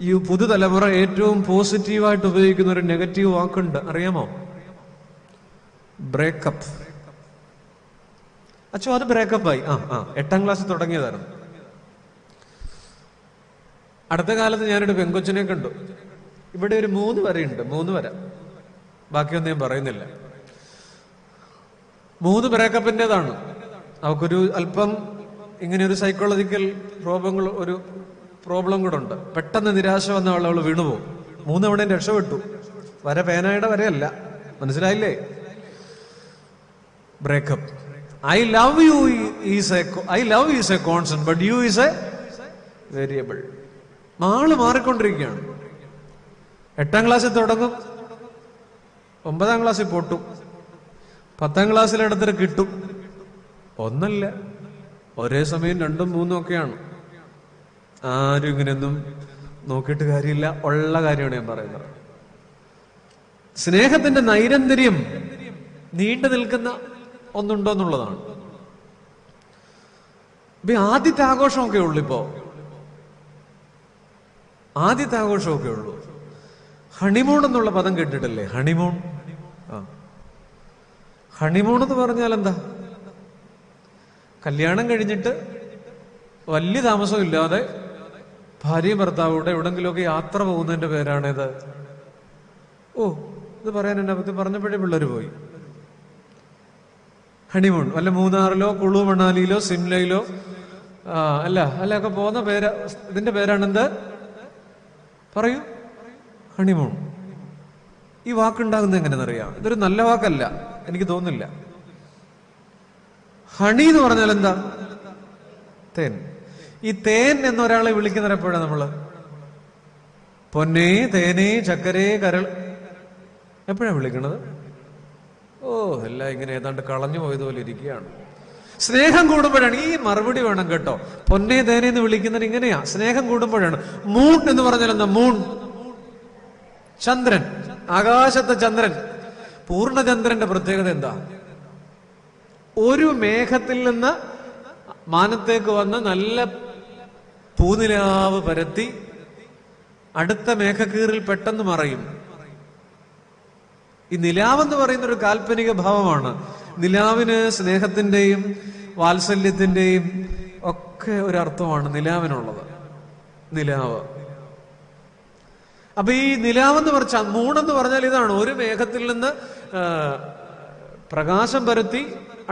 Speaker 1: ഈ പുതുതലമുറ ഏറ്റവും പോസിറ്റീവായിട്ട് ഉപയോഗിക്കുന്ന ഒരു നെഗറ്റീവ് വാക്കുണ്ട്, അറിയാമോ? ബ്രേക്കപ്പ്. അച്ഛോ, അത് ബ്രേക്കപ്പായി. 8ാം ക്ലാസ്സിൽ തുടങ്ങിയതായിരുന്നു. അടുത്ത കാലത്ത് ഞാനൊരു പെങ്കൊച്ചിനെ കണ്ടു. ഇവിടെ ഒരു 3 വരയുണ്ട്, 3 വര, ബാക്കിയൊന്നും ഞാൻ പറയുന്നില്ല. 3 ബ്രേക്കപ്പിൻ്റെതാണ്. അവൾക്കൊരു അല്പം ഇങ്ങനെ ഒരു സൈക്കോളജിക്കൽ പ്രോബ്ലം കൂടെ ഉണ്ട്. പെട്ടെന്ന് നിരാശ വന്ന അവൾ വീണുപോകും. 3 തവണയും രക്ഷപ്പെട്ടു. വര പേനായുടെ വരയല്ല, മനസ്സിലായില്ലേ? Breakup. I love you is a constant but you is a variable. മാറിക്കൊണ്ടിരിക്കുകയാണ്. 8ാം ക്ലാസ്സിൽ തുടങ്ങും, 9ാം ക്ലാസ്സിൽ പൊട്ടും, 10ാം ക്ലാസ്സിലെടുത്തിട്ട് കിട്ടും. ഒന്നല്ല, ഒരേ സമയം 2ഉം 3ഉം ഒക്കെയാണ്. ആരും ഇങ്ങനെയൊന്നും നോക്കിയിട്ട് കാര്യമില്ല. ഉള്ള കാര്യമാണ് ഞാൻ പറയുന്നത്. സ്നേഹത്തിന്റെ നൈരന്തര്യം നീണ്ടു നിൽക്കുന്ന ഒന്നുണ്ടോ എന്നുള്ളതാണ്. ആദ്യത്തെ ആഘോഷമൊക്കെ ഉള്ളു. ഇപ്പോ ആദ്യത്തെ ആഘോഷമൊക്കെ ഉള്ളൂ. ഹണിമൂൺ എന്നുള്ള പദം കേട്ടിട്ടില്ലേ? ഹണിമൂൺ. ഹണിമൂൺ എന്ന് പറഞ്ഞാൽ എന്താ? കല്യാണം കഴിഞ്ഞിട്ട് വലിയ താമസമില്ലാതെ ഭാര്യയും ഭർത്താവൂടെ എവിടെങ്കിലുമൊക്കെ യാത്ര പോകുന്നതിന്റെ പേരാണിത്. ഇത് പറയാൻ എന്നെ പറ്റി പറഞ്ഞപ്പോഴേ പിള്ളേർ പോയി. ഹണിമൂൺ വല്ല മൂന്നാറിലോ കുളു മണാലിയിലോ സിംലയിലോ ഒക്കെ പോകുന്ന പേര്. ഇതിന്റെ പേരാണെന്ത്? പറയൂ. ഹണിമൂൺ. ഈ വാക്കുണ്ടാകുന്നത് എങ്ങനെയെന്നറിയാം? ഇതൊരു നല്ല വാക്കല്ല, എനിക്ക് തോന്നുന്നില്ല. ഹണി എന്ന് പറഞ്ഞാൽ എന്താ? തേൻ. ഈ തേൻ എന്നൊരാളെ വിളിക്കുന്നത് എപ്പോഴാണ് നമ്മള്? പൊന്നേ, തേനേ, ചക്കരേ, കരൾ, എപ്പോഴാണ് വിളിക്കണത്? എല്ലാം ഇങ്ങനെ ഏതാണ്ട് കളഞ്ഞു പോയതുപോലെ ഇരിക്കുകയാണ്. സ്നേഹം കൂടുമ്പോഴാണ് ഈ മറുപടി വേണം കേട്ടോ. പൊന്നേ തേനെ എന്ന് വിളിക്കുന്നത് ഇങ്ങനെയാ, സ്നേഹം കൂടുമ്പോഴാണ്. മൂൺ എന്ന് പറഞ്ഞാൽ എന്താ? മൂൺ, ചന്ദ്രൻ, ആകാശത്തെ ചന്ദ്രൻ. പൂർണ്ണചന്ദ്രന്റെ പ്രത്യേകത എന്താ? ഒരു മേഘത്തിൽ നിന്ന് മാനത്തേക്ക് വന്ന് നല്ല പൂനിലാവ് പരത്തി അടുത്ത മേഘക്കീറിൽ പെട്ടെന്ന് മറയും. ഈ നിലാവെന്ന് പറയുന്ന ഒരു കാൽപ്പനിക ഭാവമാണ്. നിലാവിന് സ്നേഹത്തിന്റെയും വാത്സല്യത്തിന്റെയും ഒക്കെ ഒരർത്ഥമാണ് നിലാവിനുള്ളത്. നിലാവ്. അപ്പൊ ഈ നിലാവെന്ന് പറഞ്ഞാൽ, മൂണെന്ന് പറഞ്ഞാൽ ഇതാണ്. ഒരു മേഘത്തിൽ നിന്ന് പ്രകാശം പരത്തി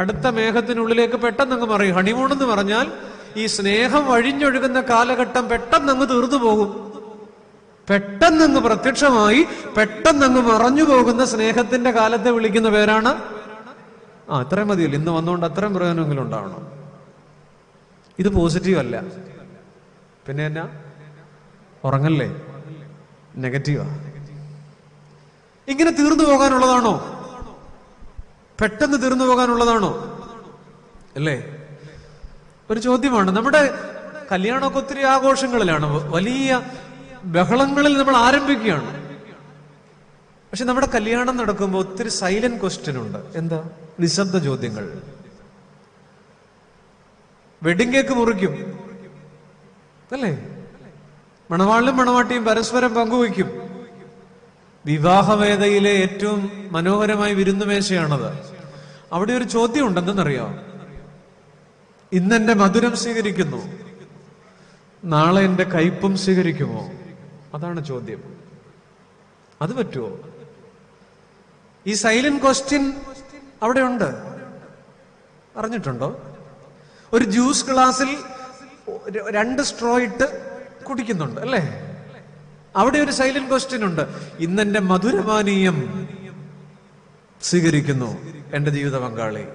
Speaker 1: അടുത്ത മേഘത്തിനുള്ളിലേക്ക് പെട്ടെന്നങ്ങ് മറയും. ഹണിമൂൺ എന്ന് പറഞ്ഞാൽ ഈ സ്നേഹം വഴിഞ്ഞൊഴുകുന്ന കാലഘട്ടം പെട്ടെന്നങ്ങ് തീർന്നു പോകും. പെട്ടെന്നങ്ങ് പ്രത്യക്ഷമായി പെട്ടെന്നങ്ങ് മറഞ്ഞു പോകുന്ന സ്നേഹത്തിന്റെ കാലത്തെ വിളിക്കുന്ന പേരാണ്. അത്രയും മതിയല്ലോ. ഇന്ന് വന്നുകൊണ്ട് അത്രയും പ്രയോജനമെങ്കിലും ഉണ്ടാവണം. ഇത് പോസിറ്റീവ് അല്ല. പിന്നെ എന്നാ? ഉറങ്ങല്ലേ? നെഗറ്റീവാ. ഇങ്ങനെ തീർന്നു പോകാനുള്ളതാണോ? പെട്ടെന്ന് തീർന്നു പോകാനുള്ളതാണോ? അല്ലേ? ഒരു ചോദ്യമാണ്. നമ്മുടെ കല്യാണമൊക്കെ ഒത്തിരി ആഘോഷങ്ങളിലാണ്, വലിയ ബഹളങ്ങളിൽ നമ്മൾ ആരംഭിക്കുകയാണ്. പക്ഷെ നമ്മുടെ കല്യാണം നടക്കുമ്പോൾ ഒത്തിരി സൈലന്റ് ക്വസ്റ്റ്യൻ ഉണ്ട്. എന്താ? നിശബ്ദ ചോദ്യങ്ങൾ. വെഡിങ് കേക്ക് മുറിക്കും, അല്ലേ? മണവാളിനും മണവാട്ടിയും പരസ്പരം പങ്കുവയ്ക്കും. വിവാഹവേദയിലെ ഏറ്റവും മനോഹരമായ വിരുന്നുമേശയാണത്. അവിടെ ഒരു ചോദ്യം ഉണ്ടെന്നറിയാം. ഇന്നെന്റെ മധുരം സ്വീകരിക്കുന്നു, നാളെ എന്റെ കയ്പും സ്വീകരിക്കുമോ? അതാണ് ചോദ്യം. അത് പറ്റുമോ? ഈ സൈലന്റ് ക്വസ്റ്റ്യൻ അവിടെ ഉണ്ട്. അറിഞ്ഞിട്ടുണ്ടോ? ഒരു ജ്യൂസ് ഗ്ലാസ്സിൽ 2 സ്ട്രോ ഇട്ട് കുടിക്കുന്നുണ്ട്, അല്ലേ? അവിടെ ഒരു സൈലന്റ് ക്വസ്റ്റ്യൻ ഉണ്ട്. ഇന്നെന്റെ മധുരപാനീയം സ്വീകരിക്കുന്നു എന്റെ ജീവിത പങ്കാളി.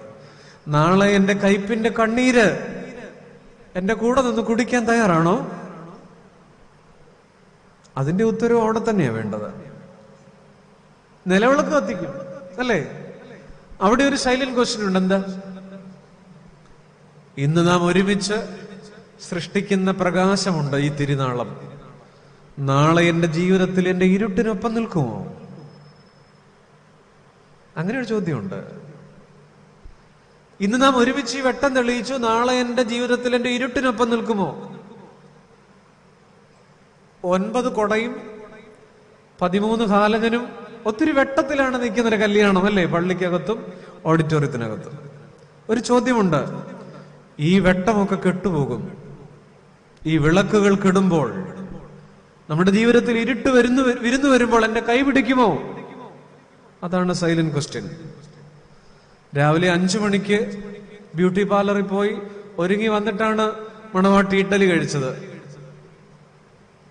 Speaker 1: നാളെ എന്റെ കയ്പിന്റെ കണ്ണീര് എന്റെ കൂടെ നിന്ന് കുടിക്കാൻ തയ്യാറാണോ? അതിന്റെ ഉത്തരവ് അവിടെ തന്നെയാ വേണ്ടത്. നിലവിളക്ക് കത്തിക്കും അല്ലേ? അവിടെ ഒരു സൈലന്റ് ക്വസ്റ്റ്യൻ ഉണ്ട്. എന്താ? ഇന്ന് നാം ഒരുമിച്ച് സൃഷ്ടിക്കുന്ന പ്രകാശമുണ്ട് ഈ തിരുനാളം. നാളെ എന്റെ ജീവിതത്തിൽ എന്റെ ഇരുട്ടിനൊപ്പം നിൽക്കുമോ? അങ്ങനെ ഒരു ചോദ്യമുണ്ട്. ഇന്ന് നാം ഒരുമിച്ച് ഈ വെട്ടം തെളിയിച്ചു. നാളെ എന്റെ ജീവിതത്തിൽ എന്റെ ഇരുട്ടിനൊപ്പം നിൽക്കുമോ? 9 കൊടയും 13 ഹാലകനും ഒത്തിരി വെട്ടത്തിലാണ് നിൽക്കുന്നൊരു കല്യാണം അല്ലേ? പള്ളിക്കകത്തും ഓഡിറ്റോറിയത്തിനകത്തും. ഒരു ചോദ്യമുണ്ട്. ഈ വെട്ടമൊക്കെ കെട്ടുപോകും. ഈ വിളക്കുകൾ കെടുമ്പോൾ, നമ്മുടെ ജീവിതത്തിൽ ഇരുട്ട് വിരുന്നു വരുമ്പോൾ എന്റെ കൈ പിടിക്കുമോ? അതാണ് സൈലന്റ് ക്വസ്റ്റ്യൻ. രാവിലെ 5 മണിക്ക് ബ്യൂട്ടി പാർലറിൽ പോയി ഒരുങ്ങി വന്നിട്ടാണ് മണവാട്ടി ഇഡ്ഡലി കഴിച്ചത്.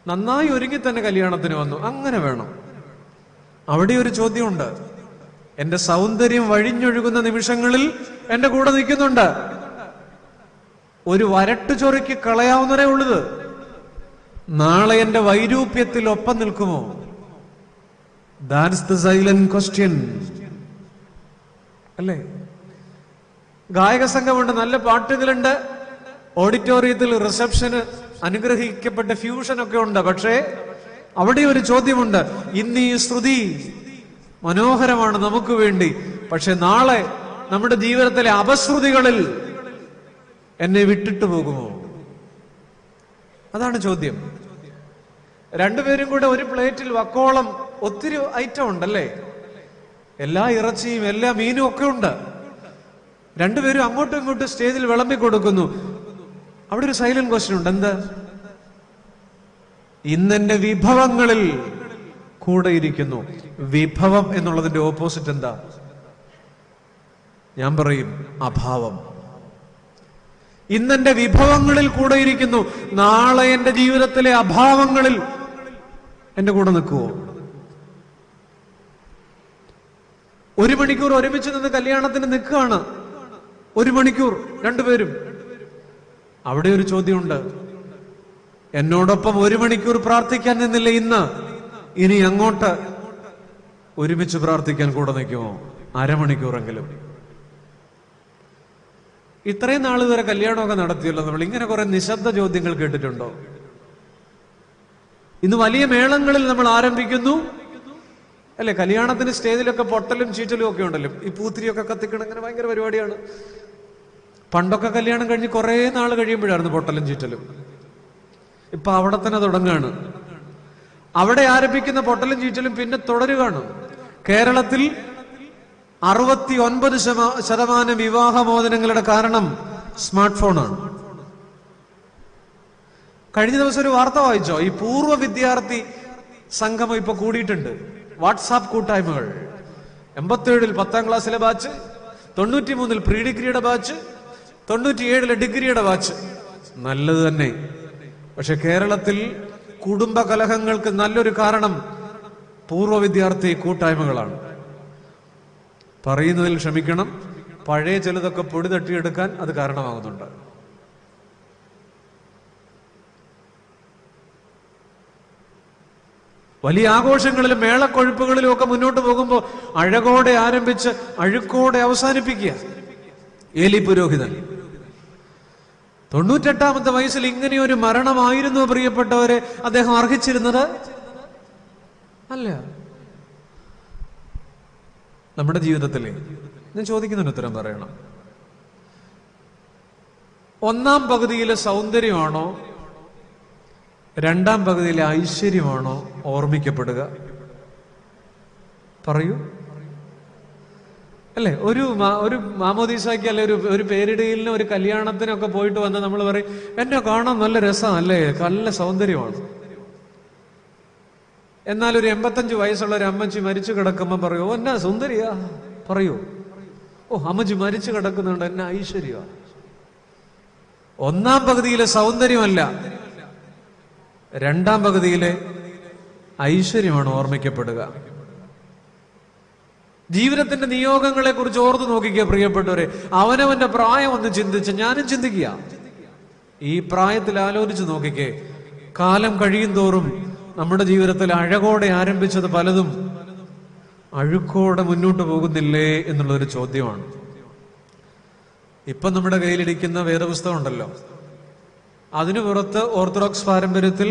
Speaker 1: നന്നായി ഒരുങ്ങി തന്നെ കല്യാണത്തിന് വന്നു. അങ്ങനെ വേണം. അവിടെ ഒരു ചോദ്യമുണ്ട്. എന്റെ സൗന്ദര്യം വഴിഞ്ഞൊഴുകുന്ന നിമിഷങ്ങളിൽ എന്റെ കൂടെ നിൽക്കുന്നുണ്ട്. ഒരു വരട്ടു ചൊറിക്ക് കളയാവുന്നതേ ഉള്ളത്. നാളെ എന്റെ വൈരൂപ്യത്തിൽ ഒപ്പം നിൽക്കുമോ? ദാറ്റ്സ് ദ സൈലന്റ് ക്വസ്റ്റ്യൻ അല്ലേ? ഗായക സംഘമുണ്ട്, നല്ല പാട്ടുകളുണ്ട്, ഓഡിറ്റോറിയത്തിൽ റിസപ്ഷന് അനുഗ്രഹിക്കപ്പെട്ട ഫ്യൂഷൻ ഒക്കെ ഉണ്ട്. പക്ഷേ അവിടെ ഒരു ചോദ്യമുണ്ട്. ഇന്ന് ഈ ശ്രുതി മനോഹരമാണ് നമുക്ക് വേണ്ടി, പക്ഷെ നാളെ നമ്മുടെ ജീവിതത്തിലെ അപശ്രുതികളിൽ എന്നെ വിട്ടിട്ട് പോകുമോ? അതാണ് ചോദ്യം. രണ്ടുപേരും കൂടെ ഒരു പ്ലേറ്റിൽ വക്കോളം ഒത്തിരി ഐറ്റം ഉണ്ടല്ലേ? എല്ലാ ഇറച്ചിയും എല്ലാ മീനും ഒക്കെ ഉണ്ട്. രണ്ടുപേരും അങ്ങോട്ടും ഇങ്ങോട്ടും സ്റ്റേജിൽ വിളമ്പി കൊടുക്കുന്നു. അവിടെ ഒരു സൈലന്റ് ക്വസ്റ്റ്യൻ ഉണ്ട്. എന്താ? ഇന്നെന്റെ വിഭവങ്ങളിൽ കൂടെ ഇരിക്കുന്നു. വിഭവം എന്നുള്ളതിന്റെ ഓപ്പോസിറ്റ് എന്താ? ഞാൻ പറയും അഭാവം. ഇന്നെന്റെ വിഭവങ്ങളിൽ കൂടെ ഇരിക്കുന്നു. നാളെ എന്റെ ജീവിതത്തിലെ അഭാവങ്ങളിൽ എന്റെ കൂടെ നിൽക്കുവോ? 1 മണിക്കൂർ ഒരുമിച്ച് നിന്ന് കല്യാണത്തിന് നിൽക്കുകയാണ്. 1 മണിക്കൂർ രണ്ടുപേരും. അവിടെ ഒരു ചോദ്യമുണ്ട്. എന്നോടൊപ്പം 1 മണിക്കൂർ പ്രാർത്ഥിക്കാൻ നിന്നില്ല ഇനി അങ്ങോട്ട് ഒരുമിച്ച് പ്രാർത്ഥിക്കാൻ കൂടെ നിൽക്കുമോ? അരമണിക്കൂറെങ്കിലും. ഇത്രയും നാൾ വരെ കല്യാണമൊക്കെ നടത്തിയല്ലോ നമ്മൾ. ഇങ്ങനെ കുറെ നിശബ്ദ ചോദ്യങ്ങൾ കേട്ടിട്ടുണ്ടോ? ഇന്ന് വലിയ മേളങ്ങളിൽ നമ്മൾ ആരംഭിക്കുന്നു അല്ലെ? കല്യാണത്തിന് സ്റ്റേജിലൊക്കെ പൊട്ടലും ചീറ്റലും ഒക്കെ ഉണ്ടല്ലോ. ഈ പൂത്തിരിയൊക്കെ കത്തിക്കണം, ഇങ്ങനെ ഭയങ്കര പരിപാടിയാണ്. പണ്ടൊക്കെ കല്യാണം കഴിഞ്ഞ് കുറെ നാൾ കഴിയുമ്പോഴായിരുന്നു പൊട്ടലും ചീറ്റലും. ഇപ്പൊ അവിടെ തന്നെ തുടങ്ങുകയാണ്. അവിടെ ആരംഭിക്കുന്ന പൊട്ടലും ചീറ്റലും പിന്നെ തുടരുകയാണ്. കേരളത്തിൽ 69% വിവാഹമോചനങ്ങളുടെ കാരണം സ്മാർട്ട് ഫോണാണ്. കഴിഞ്ഞ ദിവസം ഒരു വാർത്ത വായിച്ചോ? ഈ പൂർവ്വ വിദ്യാർത്ഥി സംഗമം ഇപ്പൊ കൂടിയിട്ടുണ്ട്. വാട്സാപ്പ് കൂട്ടായ്മകൾ. 87-ൽ 10ാം ക്ലാസ്സിലെ ബാച്ച്, 93-ൽ പ്രീ ഡിഗ്രിയുടെ ബാച്ച്, 97-ലെ ഡിഗ്രിയുടെ ബാച്ച്. നല്ലത് തന്നെ. പക്ഷെ കേരളത്തിൽ കുടുംബ കലഹങ്ങൾക്ക് നല്ലൊരു കാരണം പൂർവ്വ വിദ്യാർത്ഥി കൂട്ടായ്മകളാണ്. പറയുന്നതിൽ ക്ഷമിക്കണം, പഴയ ചിലതൊക്കെ പൊടി തട്ടിയെടുക്കാൻ അത് കാരണമാകുന്നുണ്ട്. വലിയ ആഘോഷങ്ങളിലും മേളക്കൊഴുപ്പുകളിലും ഒക്കെ മുന്നോട്ട് പോകുമ്പോൾ അഴകോടെ ആരംഭിച്ച് അഴുക്കോടെ അവസാനിപ്പിക്കുക. ഏലി പുരോഹിതൻ 98-ാമത്തെ വയസ്സിൽ ഇങ്ങനെയൊരു മരണമായിരുന്നു പ്രിയപ്പെട്ടവരെ അദ്ദേഹം അർഹിച്ചിരുന്നത് അല്ല. നമ്മുടെ ജീവിതത്തിലെ ഞാൻ ചോദിക്കുന്നതിന് ഉത്തരം പറയണം. 1-ാം പകുതിയിലെ സൗന്ദര്യമാണോ 2-ാം പകുതിയിലെ ഐശ്വര്യമാണോ ഓർമ്മിക്കപ്പെടുക? പറയൂ അല്ലെ? ഒരു മാമോദീസാക്കി അല്ലെ ഒരു പേരിടയിലിന് ഒരു കല്യാണത്തിനൊക്കെ പോയിട്ട് വന്ന് നമ്മൾ പറയും, എന്നെ കാണാൻ നല്ല രസമല്ലേ, നല്ല സൗന്ദര്യമാണ്. എന്നാൽ ഒരു 85 വയസ്സുള്ള ഒരു അമ്മച്ചി മരിച്ചു കിടക്കുമ്പോൾ പറയൂ, എന്നാ സുന്ദരിയാ? പറയൂ, ഓ അമ്മച്ചി മരിച്ചു കിടക്കുന്നുണ്ട്, എന്നാ ഐശ്വര്യ. 1-ാം പകുതിയിലെ സൗന്ദര്യമല്ല, 2-ാം പകുതിയിലെ ഐശ്വര്യമാണ് ഓർമ്മിക്കപ്പെടുക. ജീവിതത്തിന്റെ നിയോഗങ്ങളെ കുറിച്ച് ഓർത്തു നോക്കിക്കുക പ്രിയപ്പെട്ടവരെ. അവനവന്റെ പ്രായം ഒന്ന് ചിന്തിച്ച്, ഞാനും ചിന്തിക്കുക, ഈ പ്രായത്തിൽ ആലോചിച്ച് നോക്കിക്കേ. കാലം കഴിയും തോറും നമ്മുടെ ജീവിതത്തിൽ അഴകോടെ ആരംഭിച്ചത് പലതും അഴുക്കോടെ മുന്നോട്ട് പോകുന്നില്ലേ എന്നുള്ളൊരു ചോദ്യമാണ്. ഇപ്പം നമ്മുടെ കയ്യിലിരിക്കുന്ന വേദപുസ്തകം ഉണ്ടല്ലോ, അതിനു പുറത്ത് ഓർത്തഡോക്സ് പാരമ്പര്യത്തിൽ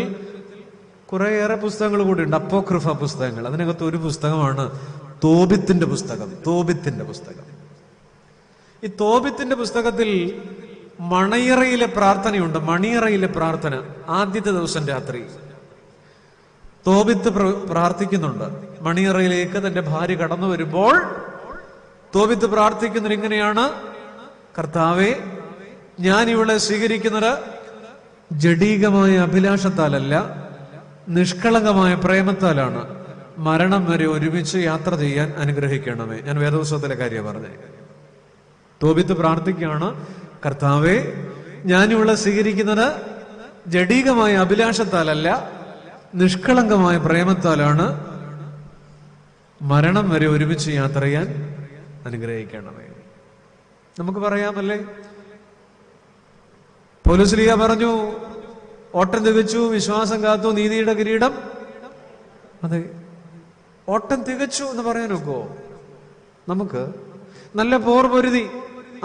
Speaker 1: കുറേയേറെ പുസ്തകങ്ങൾ കൂടിയുണ്ട്, അപ്പോക്രിഫ പുസ്തകങ്ങൾ. അതിനകത്ത് ഒരു പുസ്തകമാണ് തോബിത്തിന്റെ പുസ്തകം. തോബിത്തിന്റെ പുസ്തകം. ഈ തോബിത്തിന്റെ പുസ്തകത്തിൽ മണിയറയിലെ പ്രാർത്ഥനയുണ്ട്. മണിയറയിലെ പ്രാർത്ഥന ആദ്യത്തെ ദിവസം രാത്രി തോബിത്ത് പ്രാർത്ഥിക്കുന്നുണ്ട്. മണിയറയിലേക്ക് തന്റെ ഭാര്യ കടന്നു വരുമ്പോൾ തോബിത്ത് പ്രാർത്ഥിക്കുന്നത് ഇങ്ങനെയാണ്: കർത്താവേ, ഞാൻ ഇവളെ സ്വീകരിക്കുന്നത് ജഡീകമായ അഭിലാഷത്താലല്ല, നിഷ്കളങ്കമായ പ്രേമത്താലാണ്. മരണം വരെ ഒരുമിച്ച് യാത്ര ചെയ്യാൻ അനുഗ്രഹിക്കണമേ. ഞാൻ വേദപുസ്തകത്തിലെ കാര്യം പറഞ്ഞേ. തോബിത്ത് പ്രാർത്ഥിക്കുകയാണ്: കർത്താവേ, ഞാൻ ഇവളെ സ്വീകരിക്കുന്നത് ജഡീകമായ അഭിലാഷത്താലല്ല, നിഷ്കളങ്കമായ പ്രേമത്താലാണ്. മരണം വരെ ഒരുമിച്ച് യാത്ര ചെയ്യാൻ അനുഗ്രഹിക്കണമേ. നമുക്ക് പറയാമല്ലേ, പൗലോസ്ലീഹ പറഞ്ഞു, ഓട്ടം തികച്ചു, വിശ്വാസം കാത്തു, നീതിയുടെ കിരീടം. അതെ, ഓട്ടം തികച്ചു എന്ന് പറയാനൊക്കോ? നമുക്ക് നല്ല പോർ പൊരുതി.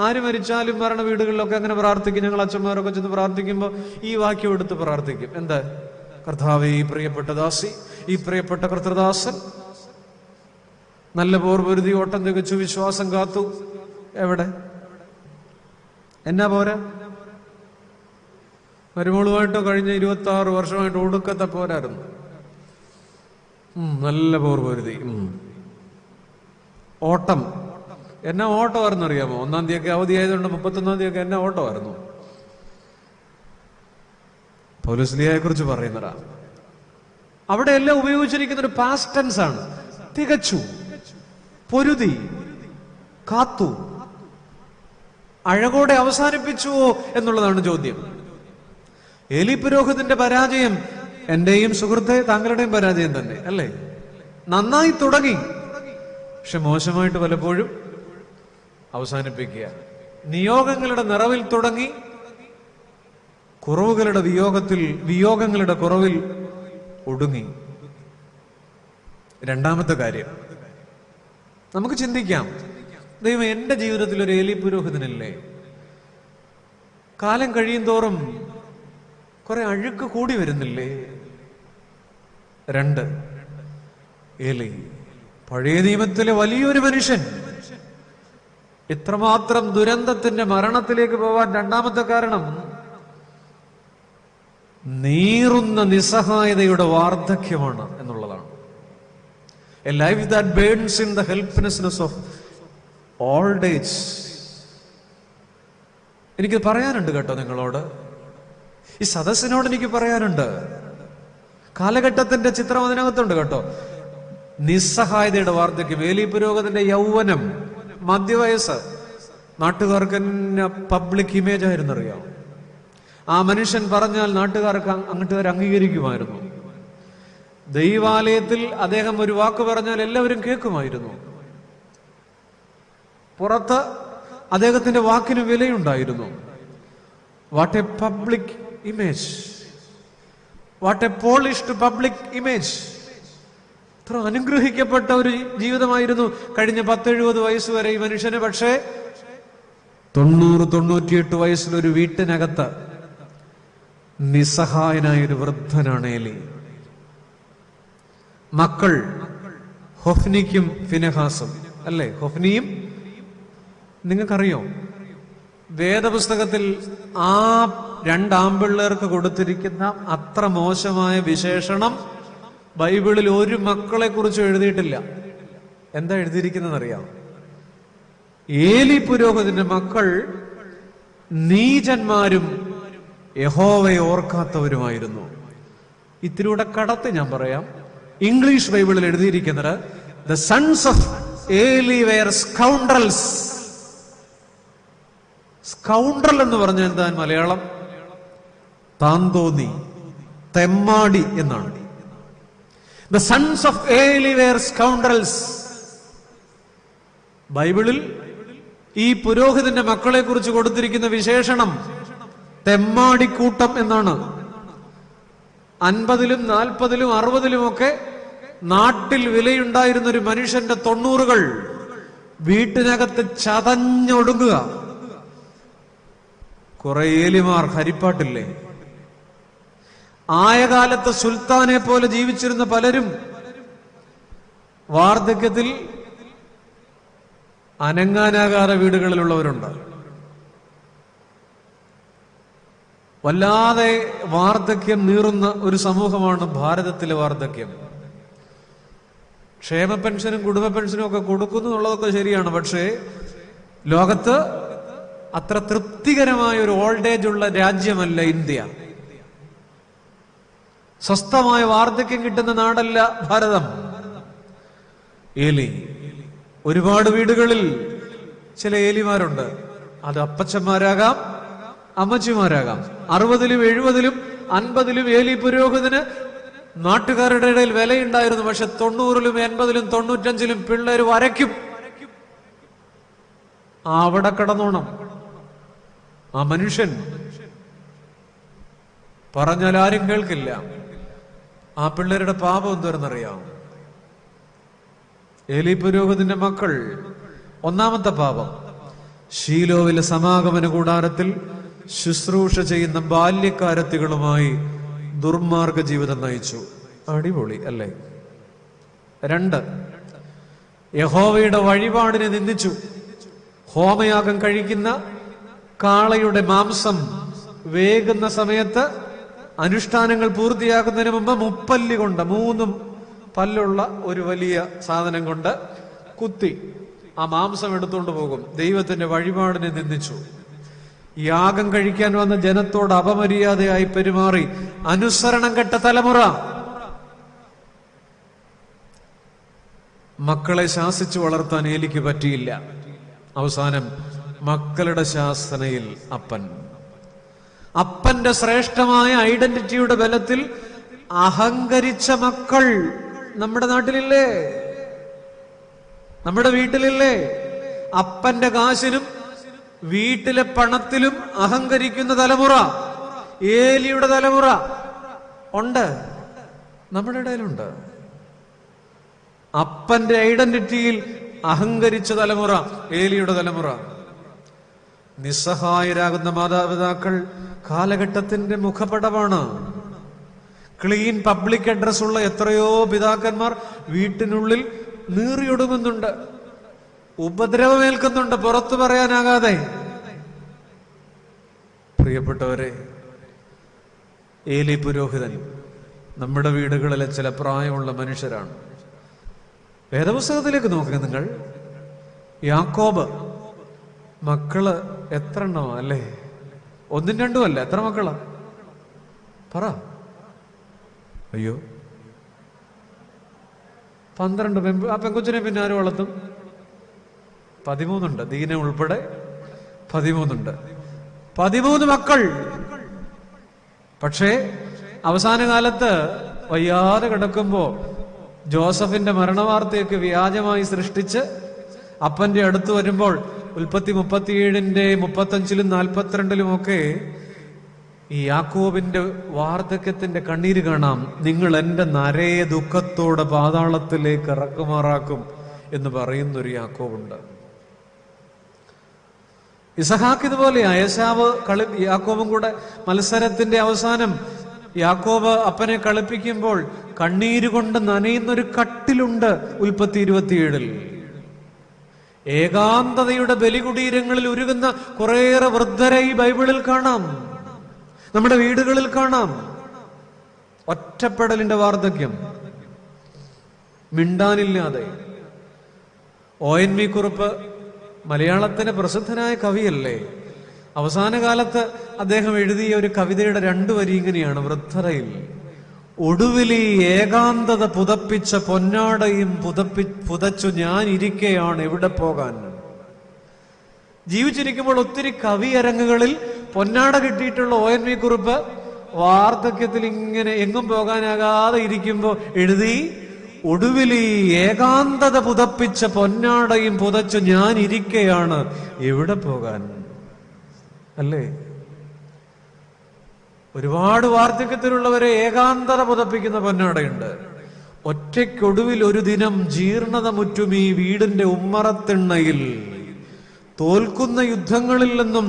Speaker 1: ആര് മരിച്ചാലും മരണ വീടുകളിലൊക്കെ അങ്ങനെ പ്രാർത്ഥിക്കും. ഞങ്ങൾ അച്ഛന്മാരൊക്കെ ചെന്ന് പ്രാർത്ഥിക്കുമ്പോൾ ഈ വാക്യം എടുത്ത് പ്രാർത്ഥിക്കും. എന്താ? കർത്താവേ, ഈ പ്രിയപ്പെട്ട ദാസി, ഈ പ്രിയപ്പെട്ട കർത്തൃദാസൻ നല്ല പോർ പൊരുതി, ഓട്ടം തികച്ചു, വിശ്വാസം കാത്തു. എവിടെ? എന്നാ പോരാ? മരുമോളുമായിട്ടോ കഴിഞ്ഞ 26 വർഷമായിട്ട് ഒടുക്കത്തെ പോരായിരുന്നു. നല്ല പോർ പൊരുതി. ഓട്ടം. എന്നാ ഓട്ടമായിരുന്നു അറിയാമോ? 1-ാം തീയതിയൊക്കെ അവധി ആയതുകൊണ്ട് 31-ാം തീയതിയൊക്കെ എന്നാ ഓട്ടമായിരുന്നു. പൗലോസ്ലീഹയെ കുറിച്ച് പറയുന്നതാ. അവിടെ എല്ലാം ഉപയോഗിച്ചിരിക്കുന്ന ഒരു പാസ്റ്റ് ടെൻസ് ആണ്. തികച്ചു, പൊരുതി, കാത്തു, അഴകോടെ അവസാനിപ്പിച്ചുവോ എന്നുള്ളതാണ് ചോദ്യം. ഏലി പുരോഹിതന്റെ പരാജയം എന്റെയും സുഹൃത്തെ താങ്കളുടെയും പരാജയം തന്നെ അല്ലേ? നന്നായി തുടങ്ങി, പക്ഷെ മോശമായിട്ട് പലപ്പോഴും അവസാനിപ്പിക്കുക. നിയോഗങ്ങളുടെ നിറവിൽ തുടങ്ങി, കുറവുകളുടെ വിയോഗങ്ങളുടെ കുറവിൽ ഒടുങ്ങി. രണ്ടാമത്തെ കാര്യം നമുക്ക് ചിന്തിക്കാം, ദൈവം എന്റെ ജീവിതത്തിൽ ഒരു ഏലി പുരോഹിതനില്ലേ? കാലം കഴിയും തോറും കുറെ അഴുക്ക് കൂടി വരുന്നില്ലേ? 2, ഏലി പഴയ നിയമത്തിലെ വലിയൊരു മനുഷ്യൻ. ഇത്രമാത്രം ദുരന്തത്തിന്റെ മരണത്തിലേക്ക് പോവാൻ രണ്ടാമത്തെ കാരണം നീറുന്ന നിസ്സഹായതയുടെ വാർദ്ധക്യമാണ് എന്നുള്ളതാണ്. A life that burns in the helplessness of old age. എനിക്ക് പറയാനുണ്ട് കേട്ടോ നിങ്ങളോട്, ഈ സദസ്സിനോട് എനിക്ക് പറയാനുണ്ട്. കാലഘട്ടത്തിന്റെ ചിത്രം അതിനകത്തുണ്ട് കേട്ടോ. നിസ്സഹായതയുടെ വാർദ്ധക്യം. ഏലി പുരോഹിതന്റെ യൗവനം, മധ്യവയസ്സ്, നാട്ടുകാർക്ക് തന്നെ പബ്ലിക് ഇമേജ് ആയിരുന്നു. അറിയാം, ആ മനുഷ്യൻ പറഞ്ഞാൽ നാട്ടുകാർ അംഗീകരിക്കുമായിരുന്നു. ദൈവാലയത്തിൽ അദ്ദേഹം ഒരു വാക്ക് പറഞ്ഞാൽ എല്ലാവരും കേൾക്കുമായിരുന്നു. പുറത്ത് അദ്ദേഹത്തിന്റെ വാക്കിന് വിലയുണ്ടായിരുന്നു. What a public image, what a polished public image. ഇത്ര അനുഗ്രഹിക്കപ്പെട്ട ഒരു ജീവിതമായിരുന്നു കഴിഞ്ഞ 10-70 വയസ്സ് വരെ ഈ മനുഷ്യന്. പക്ഷേ 90-98 വയസ്സിലൊരു വീട്ടിനകത്ത് നിസ്സഹായനായൊരു വൃദ്ധനാണ് ഏലി. മക്കൾ ഹൊഫ്നിക്കും ഫിനെഹാസും അല്ലേ? ഹൊഫ്നിയും നിങ്ങൾക്കറിയോ, വേദപുസ്തകത്തിൽ ആ 2 ആമ്പിള്ളേർക്ക് കൊടുത്തിരിക്കുന്ന അത്ര മോശമായ വിശേഷണം ബൈബിളിൽ ഒരു മക്കളെ കുറിച്ച് എഴുതിയിട്ടില്ല. എന്താ എഴുതിയിരിക്കുന്നത് അറിയാം? ഏലി പുരോഹിതന്റെ മക്കൾ നീചന്മാരും യഹോവയെ ഓർക്കാത്തവരുമായിരുന്നു. ഇത്തിരിയുടെ കടത്ത് ഞാൻ പറയാം. ഇംഗ്ലീഷ് ബൈബിളിൽ എഴുതിയിരിക്കുന്നത് the sons of Eli were scoundrels. Scoundrel എന്ന് പറഞ്ഞാൽ എന്താ മലയാളം? താന്തോന്നി, തെമ്മാടി എന്നാണ്. The sons of Eli were scoundrels. ബൈബിളിൽ ഈ പുരോഹിതന്റെ മക്കളെ കുറിച്ച് കൊടുത്തിരിക്കുന്ന വിശേഷണം തെമ്മാടിക്കൂട്ടം എന്നാണ്. 50-ലും 40-ലും 60-ലും ഒക്കെ നാട്ടിൽ വിലയുണ്ടായിരുന്ന ഒരു മനുഷ്യന്റെ 90-കൾ വീട്ടിനകത്ത് ചതഞ്ഞൊടുങ്ങുക. കുറെ ഏലിമാർ ഹരിപ്പാട്ടില്ലേ? ആയ കാലത്ത് സുൽത്താനെ പോലെ ജീവിച്ചിരുന്ന പലരും വാർദ്ധക്യത്തിൽ അനങ്ങാനാകാതെ വീടുകളിലുള്ളവരുണ്ട്. വല്ലാതെ വാർദ്ധക്യം നീറുന്ന ഒരു സമൂഹമാണ് ഭാരതത്തിലെ വാർദ്ധക്യം. ക്ഷേമ പെൻഷനും കുടുംബ പെൻഷനും ഒക്കെ കൊടുക്കുന്നു എന്നുള്ളതൊക്കെ ശരിയാണ്. പക്ഷേ ലോകത്ത് അത്ര തൃപ്തികരമായ ഒരു ഓൾഡ് ഏജ് ഉള്ള രാജ്യമല്ല ഇന്ത്യ. സ്വസ്ഥമായ വാർദ്ധക്യം കിട്ടുന്ന നാടല്ല ഭാരതം. ഏലി, ഒരുപാട് വീടുകളിൽ ചില ഏലിമാരുണ്ട്. അത് അപ്പച്ചന്മാരാകാം, അമ്മച്ചിമാരാകാം. 60-ലും 70-ലും 50-ലും ഏലി പുരോഹിതന് നാട്ടുകാരുടെ ഇടയിൽ വിലയുണ്ടായിരുന്നു. പക്ഷെ 90-ലും 80-ലും 95-ലും പിള്ളേർ വരയ്ക്കും. അവിടെ കിടന്നോണം. ആ മനുഷ്യൻ പറഞ്ഞാൽ ആരും കേൾക്കില്ല. ആ പിള്ളേരുടെ പാപം എന്തോരെന്നറിയാം? ഏലി പുരോഹിതന്റെ മക്കൾ ഒന്നാമത്തെ പാപം, ശീലോവിലെ സമാഗമന കൂടാരത്തിൽ ശുശ്രൂഷ ചെയ്യുന്ന ബാല്യക്കാരത്തികളുമായി ദുർമാർഗ ജീവിതം നയിച്ചു. അടിപൊളി അല്ലേ? 2, യഹോവയുടെ വഴിപാടിനെ നിന്ദിച്ചു. ഹോമയാഗം കഴിക്കുന്ന കാളയുടെ മാംസം വേകുന്ന സമയത്ത് അനുഷ്ഠാനങ്ങൾ പൂർത്തിയാക്കുന്നതിന് മുമ്പ് മുപ്പല്ലി കൊണ്ട്, 3 പല്ലുള്ള ഒരു വലിയ സാധനം കൊണ്ട് കുത്തി ആ മാംസം എടുത്തുകൊണ്ട് പോകും. ദൈവത്തിന്റെ വഴിപാടിനെ നിന്ദിച്ചു. യാഗം കഴിക്കാൻ വന്ന ജനത്തോട് അപമര്യാദയായി പെരുമാറി. അനുസരണം കെട്ട തലമുറ. മക്കളെ ശാസിച്ചു വളർത്താൻ ഏലിക്ക് പറ്റിയില്ല. അവസാനം മക്കളുടെ ശാസനയിൽ അപ്പന്റെ ശ്രേഷ്ഠമായ ഐഡന്റിറ്റിയുടെ ബലത്തിൽ അഹങ്കരിച്ച മക്കൾ നമ്മുടെ നാട്ടിലില്ലേ? നമ്മുടെ വീട്ടിലില്ലേ? അപ്പന്റെ കാശിനും വീട്ടിലെ പണത്തിലും അഹങ്കരിക്കുന്ന തലമുറ, ഏലിയുടെ തലമുറ ഉണ്ട്, നമ്മുടെ ഇടയിലുണ്ട്. അപ്പന്റെ ഐഡന്റിറ്റിയിൽ അഹങ്കരിച്ച തലമുറ ഏലിയുടെ തലമുറ. നിസ്സഹായരാകുന്ന മാതാപിതാക്കൾ കാലഘട്ടത്തിന്റെ മുഖപടമാണ്. ക്ലീൻ പബ്ലിക് അഡ്രസ് ഉള്ള എത്രയോ പിതാക്കന്മാർ വീട്ടിനുള്ളിൽ നീറിയൊടുങ്ങുന്നുണ്ട്, ഉപദ്രവമേൽക്കുന്നുണ്ട്, പുറത്തു പറയാനാകാതെ. പ്രിയപ്പെട്ടവരെ, ഏലി പുരോഹിതൻ നമ്മുടെ വീടുകളിലെ ചില പ്രായമുള്ള മനുഷ്യരാണ്. വേദപുസ്തകത്തിലേക്ക് നോക്കുക നിങ്ങൾ. യാക്കോബ് മക്കള് എത്ര എണ്ണമാ അല്ലേ? 1ഉം 2ഉം അല്ല. എത്ര മക്കളാ പറ? അയ്യോ, 12. ആ പെങ്കൊച്ചിനെ പിന്നെ ആരും വളർത്തും? 13 ദീന ഉൾപ്പെടെ 13 13 മക്കൾ. പക്ഷേ അവസാന കാലത്ത് വയ്യാതെ കിടക്കുമ്പോ ജോസഫിന്റെ മരണവാർത്തയൊക്കെ വ്യാജമായി സൃഷ്ടിച്ച് അപ്പന്റെ അടുത്ത് വരുമ്പോൾ ഉൽപ്പത്തി 37-ന്റെ 35-ലും 42-ലും ഒക്കെ ഈ യാക്കോബിന്റെ വാർദ്ധക്യത്തിന്റെ കണ്ണീര് കാണാം. നിങ്ങൾ എന്റെ നരയെ ദുഃഖത്തോടെ പാതാളത്തിലേക്ക് ഇറക്കുമാറാക്കും എന്ന് പറയുന്നൊരു യാക്കോബുണ്ട്. ഇസഹാക്ക് ഇതുപോലെ. യേശാവ് യാക്കോബും കൂടെ മത്സരത്തിന്റെ അവസാനം യാക്കോബ് അപ്പനെ കളിപ്പിക്കുമ്പോൾ കണ്ണീര് കൊണ്ട് നനയുന്നൊരു കട്ടിലുണ്ട്. ഉൽപ്പത്തി 27-ൽ ഏകാന്തതയുടെ ബലികുടീരങ്ങളിൽ ഉരുകുന്ന കുറേയേറെ വൃദ്ധരെ ഈ ബൈബിളിൽ കാണാം, നമ്മുടെ വീടുകളിൽ കാണാം. ഒറ്റപ്പെടലിന്റെ വാർദ്ധക്യം, മിണ്ടാനില്ലാതെ. ONV കുറുപ്പ് മലയാളത്തിന് പ്രസിദ്ധനായ കവിയല്ലേ? അവസാന കാലത്ത് അദ്ദേഹം എഴുതിയ ഒരു കവിതയുടെ 2 വരി ഇങ്ങനെയാണ്: വൃദ്ധതയിൽ ഒടുവിലി ഏകാന്തത പുതപ്പിച്ച പൊന്നാടയും പുതച്ചു ഞാൻ ഇരിക്കെയാണ് എവിടെ പോകാൻ. ജീവിച്ചിരിക്കുമ്പോൾ ഒത്തിരി കവിയരങ്ങുകളിൽ പൊന്നാട കിട്ടിയിട്ടുള്ള ONV കുറുപ്പ് വാർദ്ധക്യത്തിൽ ഇങ്ങനെ എങ്ങും പോകാനാകാതെ ഇരിക്കുമ്പോൾ എഴുതി, ഒടുവിൽ ഈ ഏകാന്തത പുതപ്പിച്ച പൊന്നാടയും പുതച്ച് ഞാൻ ഇരിക്കയാണ്, എവിടെ പോകാൻ? അല്ലേ? ഒരുപാട് വാർദ്ധക്യത്തിലുള്ളവരെ ഏകാന്തത പുതപ്പിക്കുന്ന പൊന്നാടയുണ്ട്. ഒറ്റയ്ക്കൊടുവിൽ ഒരു ദിനം ജീർണത മുറ്റും ഈ വീടിന്റെ ഉമ്മറത്തിണ്ണയിൽ, തോൽക്കുന്ന യുദ്ധങ്ങളിൽ നിന്നും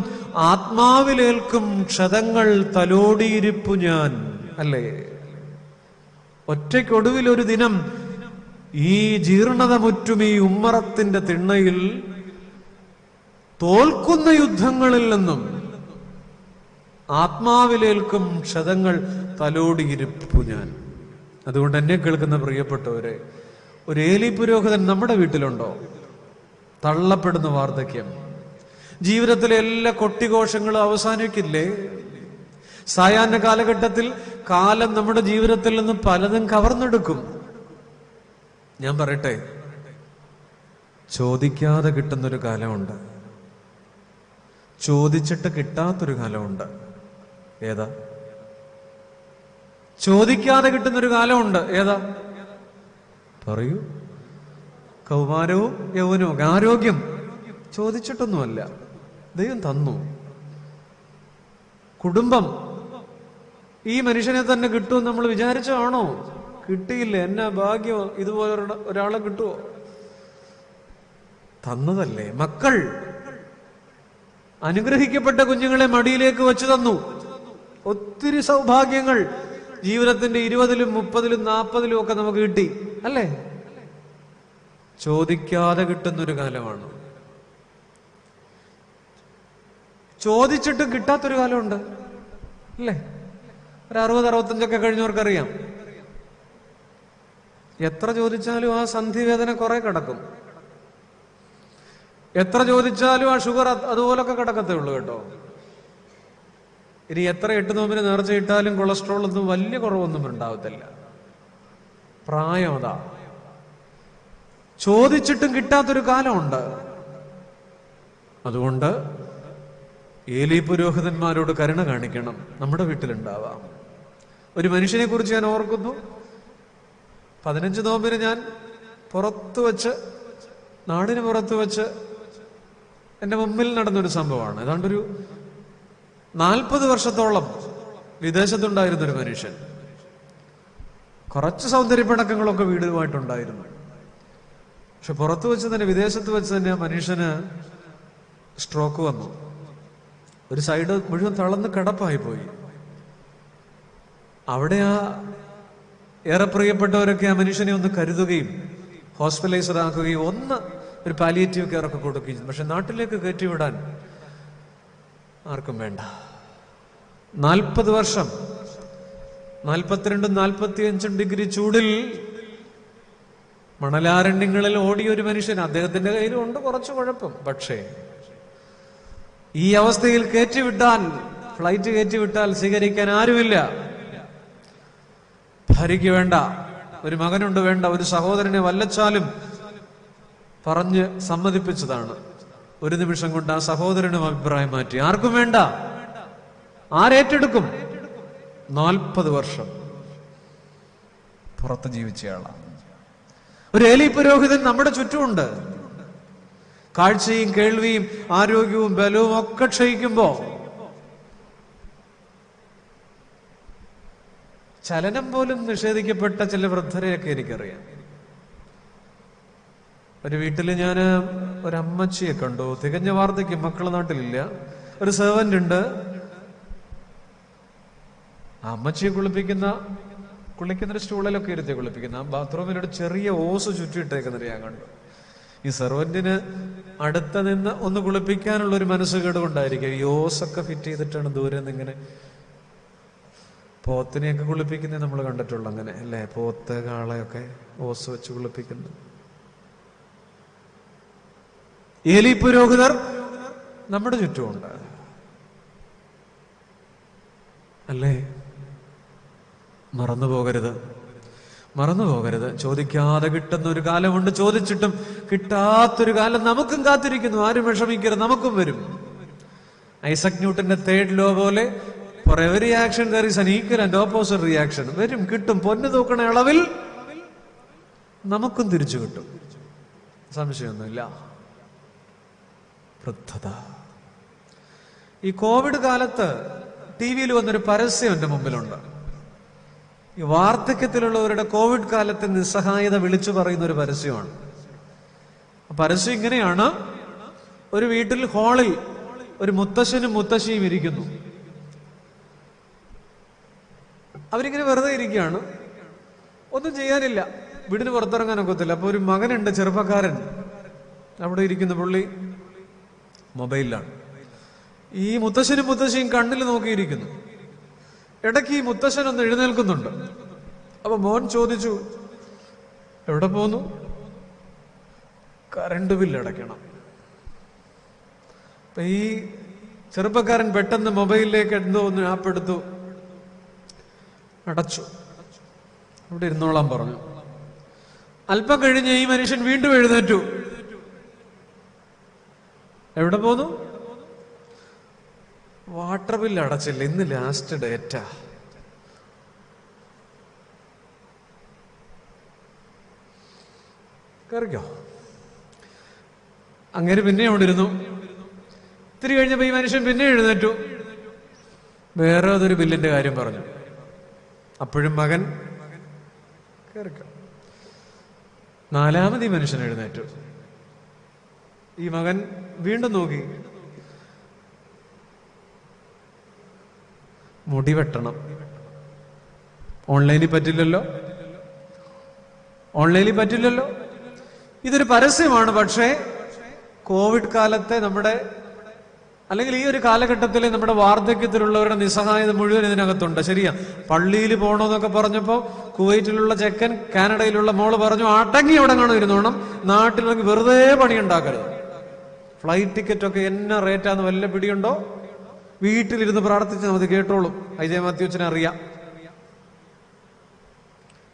Speaker 1: ആത്മാവിലേൽക്കും ക്ഷതങ്ങൾ തലോടിയിരിപ്പു ഞാൻ. അല്ലേ? ഒറ്റയ്ക്കൊടുവിൽ ഒരു ദിനം ഈ ജീർണത മുറ്റും ഈ ഉമ്മറത്തിന്റെ തിണ്ണയിൽ, തോൽക്കുന്ന യുദ്ധങ്ങളിൽ നിന്നും ആത്മാവിലേൽക്കും ക്ഷതങ്ങൾ തലോടിയിരിപ്പു ഞാൻ. അതുകൊണ്ട് എന്നെ കേൾക്കുന്ന പ്രിയപ്പെട്ടവരെ, ഒരു ഏലി പുരോഹിതൻ നമ്മുടെ വീട്ടിലുണ്ടോ? തള്ളപ്പെടുന്ന വാർദ്ധക്യം, ജീവിതത്തിലെ എല്ലാ കൊട്ടിഘോഷങ്ങളും അവസാനിക്കില്ലേ? സായാഹ്ന കാലഘട്ടത്തിൽ കാലം നമ്മുടെ ജീവിതത്തിൽ നിന്ന് പലതും കവർന്നെടുക്കും. ഞാൻ പറയട്ടെ, ചോദിക്കാതെ കിട്ടുന്നൊരു കാലമുണ്ട്, ചോദിച്ചിട്ട് കിട്ടാത്തൊരു കാലമുണ്ട്. ഏതാ? ചോദിക്കാതെ കിട്ടുന്നൊരു കാലമുണ്ട്. ഏതാ? പറയൂ. കൗമാരവും യൗവനവും, ആരോഗ്യം ചോദിച്ചിട്ടൊന്നുമല്ല, ദൈവം തന്നു. കുടുംബം, ഈ മനുഷ്യനെ തന്നെ കിട്ടുമെന്ന് നമ്മൾ വിചാരിച്ചതാണോ? കിട്ടിയില്ല, എന്നാ ഭാഗ്യം, ഇതുപോലെ ഒരാളെ കിട്ടുമോ? തന്നതല്ലേ. മക്കൾ, അനുഗ്രഹിക്കപ്പെട്ട കുഞ്ഞുങ്ങളെ മടിയിലേക്ക് വെച്ചു തന്നു. ഒത്തിരി സൗഭാഗ്യങ്ങൾ ജീവിതത്തിന്റെ 20-ലും 30-ലും 40-ലും ഒക്കെ നമുക്ക് കിട്ടി. അല്ലേ? ചോദിക്കാതെ കിട്ടുന്നൊരു കാലമാണ്. ചോദിച്ചിട്ട് കിട്ടാത്തൊരു കാലമുണ്ട്. അല്ലേ? ഒരു 60-65 കഴിഞ്ഞവർക്കറിയാം, എത്ര ചോദിച്ചാലും ആ സന്ധിവേദന കുറെ കിടക്കും. എത്ര ചോദിച്ചാലും ആ ഷുഗർ അതുപോലൊക്കെ കിടക്കത്തേ ഉള്ളൂ കേട്ടോ. ഇനി എത്ര 8 നോമ്പിന് നേർച്ചയിട്ടാലും കൊളസ്ട്രോൾ ഒന്നും വലിയ കുറവൊന്നും ഉണ്ടാവത്തില്ല. പ്രായം അതാ. ചോദിച്ചിട്ടും കിട്ടാത്തൊരു കാലമുണ്ട്. അതുകൊണ്ട് ഏലി പുരോഹിതന്മാരോട് കരുണ കാണിക്കണം. നമ്മുടെ വീട്ടിലുണ്ടാവാം. ഒരു മനുഷ്യനെ കുറിച്ച് ഞാൻ ഓർക്കുന്നു. 15 നോമ്പിന് ഞാൻ നാടിന് പുറത്ത് വെച്ച് എൻ്റെ മുമ്പിൽ നടന്നൊരു സംഭവമാണ്. ഏതാണ്ടൊരു 40 വർഷത്തോളം വിദേശത്തുണ്ടായിരുന്നൊരു മനുഷ്യൻ. കുറച്ച് സൗന്ദര്യപ്പിണക്കങ്ങളൊക്കെ വീടുമായിട്ടുണ്ടായിരുന്നു. പക്ഷെ പുറത്തു വെച്ച് തന്നെ, വിദേശത്ത് വെച്ച് തന്നെ ആ മനുഷ്യന് സ്ട്രോക്ക് വന്നു. ഒരു സൈഡ് മുഴുവൻ തളർന്ന് കിടപ്പായി പോയി. അവിടെ ആ ഏറെ പ്രിയപ്പെട്ടവരൊക്കെ ആ മനുഷ്യനെ ഒന്ന് കരുതുകയും ഹോസ്പിറ്റലൈസർ ആക്കുകയും ഒരു പാലിയേറ്റീവ് കെയർ ഒക്കെ കൊടുക്കുകയും. പക്ഷെ നാട്ടിലേക്ക് കയറ്റിവിടാൻ ആർക്കും വേണ്ട. 40 വർഷം 42-45 ഡിഗ്രി ചൂടിൽ മണലാരണ്യങ്ങളിൽ ഓടിയ ഒരു മനുഷ്യൻ. അദ്ദേഹത്തിന്റെ കയ്യിലും ഉണ്ട് കുറച്ച് കുഴപ്പം. പക്ഷേ ഈ അവസ്ഥയിൽ ഫ്ലൈറ്റ് കയറ്റിവിട്ടാൽ സ്വീകരിക്കാൻ ആരുമില്ല. ഭാര്യയ്ക്ക് വേണ്ട, ഒരു മകനുണ്ട് വേണ്ട, ഒരു സഹോദരനെ വല്ലച്ചാലും പറഞ്ഞ് സമ്മതിപ്പിച്ചതാണ്. ഒരു നിമിഷം കൊണ്ട് ആ സഹോദരനും അഭിപ്രായം മാറ്റി. ആർക്കും വേണ്ട. ആരേറ്റെടുക്കും? 40 വർഷം പുറത്ത് ജീവിച്ചയാളാണ്. ഒരു ഏലി പുരോഹിതൻ നമ്മുടെ ചുറ്റുമുണ്ട്. കാഴ്ചയും കേൾവിയും ആരോഗ്യവും ബലവും ഒക്കെ ക്ഷയിക്കുമ്പോ ചലനം പോലും നിഷേധിക്കപ്പെട്ട ചില വൃദ്ധരെയൊക്കെ എനിക്കറിയാം. ഒരു വീട്ടില് ഞാൻ ഒരമ്മച്ചിയെ കണ്ടു. തികഞ്ഞ വാർദ്ധക്യം, മക്കള് നാട്ടിലില്ല. ഒരു സെർവന്റ് ഉണ്ട്. ആ അമ്മച്ചിയെ കുളിക്കുന്നൊരു സ്റ്റൂളിലൊക്കെ ഇരുത്തി കുളിപ്പിക്കുന്ന ആ ബാത്റൂമിലൊരു ചെറിയ ഓസ് ചുറ്റിയിട്ടേക്കുന്നത് ഞാൻ കണ്ടു. ഈ സെർവന്റിന് അടുത്ത് നിന്ന് ഒന്ന് കുളിപ്പിക്കാനുള്ള ഒരു മനസ്സുകേട് കൊണ്ടായിരിക്കും ഈ ഓസൊക്കെ ഫിറ്റ് ചെയ്തിട്ടാണ് ദൂരെ നിന്ന് ഇങ്ങനെ. പോത്തിനെയൊക്കെ കുളിപ്പിക്കുന്നത് നമ്മൾ കണ്ടിട്ടുള്ളൂ അങ്ങനെ അല്ലേ? പോത്ത്, കാളയൊക്കെ ഓസ് വെച്ച് കുളിപ്പിക്കുന്നു. ഏലി പുരോഹിതർ നമ്മുടെ ചുറ്റുമുണ്ട് അല്ലേ? മറന്നു പോകരുത്. ചോദിക്കാതെ കിട്ടുന്ന ഒരു കാലമുണ്ട്, ചോദിച്ചിട്ടും കിട്ടാത്തൊരു കാലം നമുക്കും കാത്തിരിക്കുന്നു. ആരും വിഷമിക്കരുത്, നമുക്കും വരും. ഐസക് ന്യൂട്ടന്റെ 3rd ലോ പോലെ for every action there is an equal and opposite reaction. വരും, കിട്ടും. പൊന്നു തൂക്കണ അളവിൽ നമുക്കും തിരിച്ചു കിട്ടും, സംശയമൊന്നുമില്ല. വൃദ്ധത. ഈ കോവിഡ് കാലത്ത് TV-യിൽ വന്നൊരു പരസ്യം എൻ്റെ മുമ്പിലുണ്ട്. ഈ വാർദ്ധക്യത്തിലുള്ളവരുടെ കോവിഡ് കാലത്തെ നിസ്സഹായത വിളിച്ചു പറയുന്ന ഒരു പരസ്യമാണ്. പരസ്യം ഇങ്ങനെയാണ്: ഒരു വീട്ടിൽ ഹാളിൽ ഒരു മുത്തശ്ശനും മുത്തശ്ശിയും ഇരിക്കുന്നു. അവരിങ്ങനെ വെറുതെ ഇരിക്കുകയാണ്, ഒന്നും ചെയ്യാനില്ല, വീടിന് പുറത്തിറങ്ങാൻ ഒക്കത്തില്ല. അപ്പൊ ഒരു മകനുണ്ട്, ചെറുപ്പക്കാരൻ, അവിടെ ഇരിക്കുന്ന പുള്ളി മൊബൈലിലാണ്. ഈ മുത്തശ്ശനും മുത്തശ്ശിയും കണ്ണിൽ നോക്കിയിരിക്കുന്നു. ഇടയ്ക്ക് ഈ മുത്തശ്ശൻ ഒന്ന് എഴുന്നേൽക്കുന്നുണ്ട്. അപ്പൊ മോൻ ചോദിച്ചു, എവിടെ പോന്നു? കറണ്ട് ബില്ല് അടയ്ക്കണം. അപ്പൊ ഈ ചെറുപ്പക്കാരൻ പെട്ടെന്ന് മൊബൈലിലേക്ക് എന്തോ ഒന്ന് ആപ്പ് എടുത്തു, അടച്ചു. അവിടെ ഇരുന്നോളാൻ പറഞ്ഞു. അല്പം കഴിഞ്ഞ് ഈ മനുഷ്യൻ വീണ്ടും എഴുന്നേറ്റു. എവിടെ പോന്നു? വാട്ടർ ബില്ല് അടച്ചില്ല, ഇന്ന് ലാസ്റ്റ് ഡേറ്റ. കയറിക്കോ. അങ്ങനെ പിന്നെ അവിടെ ഇരുന്നു. ഇത്തിരി കഴിഞ്ഞപ്പോ ഈ മനുഷ്യൻ പിന്നെ എഴുന്നേറ്റു, വേറെ അതൊരു ബില്ലിന്റെ കാര്യം പറഞ്ഞു. അപ്പോഴും മകൻ കയറിക്കോ. നാലാമത് ഈ മനുഷ്യൻ എഴുന്നേറ്റു. ഈ മകൻ വീണ്ടും നോക്കി, മുടി വെട്ടണം. ഓൺലൈനിൽ പറ്റില്ലല്ലോ, ഓൺലൈനിൽ പറ്റില്ലല്ലോ. ഇതൊരു പരസ്യമാണ്. പക്ഷേ കോവിഡ് കാലത്തെ നമ്മുടെ, അല്ലെങ്കിൽ ഈ ഒരു കാലഘട്ടത്തിലെ നമ്മുടെ വാർദ്ധക്യത്തിലുള്ളവരുടെ നിസ്സഹായത മുഴുവൻ ഇതിനകത്തുണ്ട്. ശരിയാ. പള്ളിയിൽ പോകണമെന്നൊക്കെ പറഞ്ഞപ്പോ കുവൈറ്റിലുള്ള ചെക്കൻ, കാനഡയിലുള്ള മോള് പറഞ്ഞു, അടങ്ങി അവിടെ കാണും ഇരുന്നോണം, നാട്ടിലെങ്കിൽ വെറുതെ പണിയുണ്ടാക്കരുത്. ഫ്ലൈറ്റ് ടിക്കറ്റ് ഒക്കെ എന്നാ റേറ്റാന്ന് വല്ല പിടിയുണ്ടോ? വീട്ടിലിരുന്ന് പ്രാർത്ഥിച്ചാൽ മതി, കേട്ടോളും. ഐജെ മാത്യുവിനെ അറിയാം.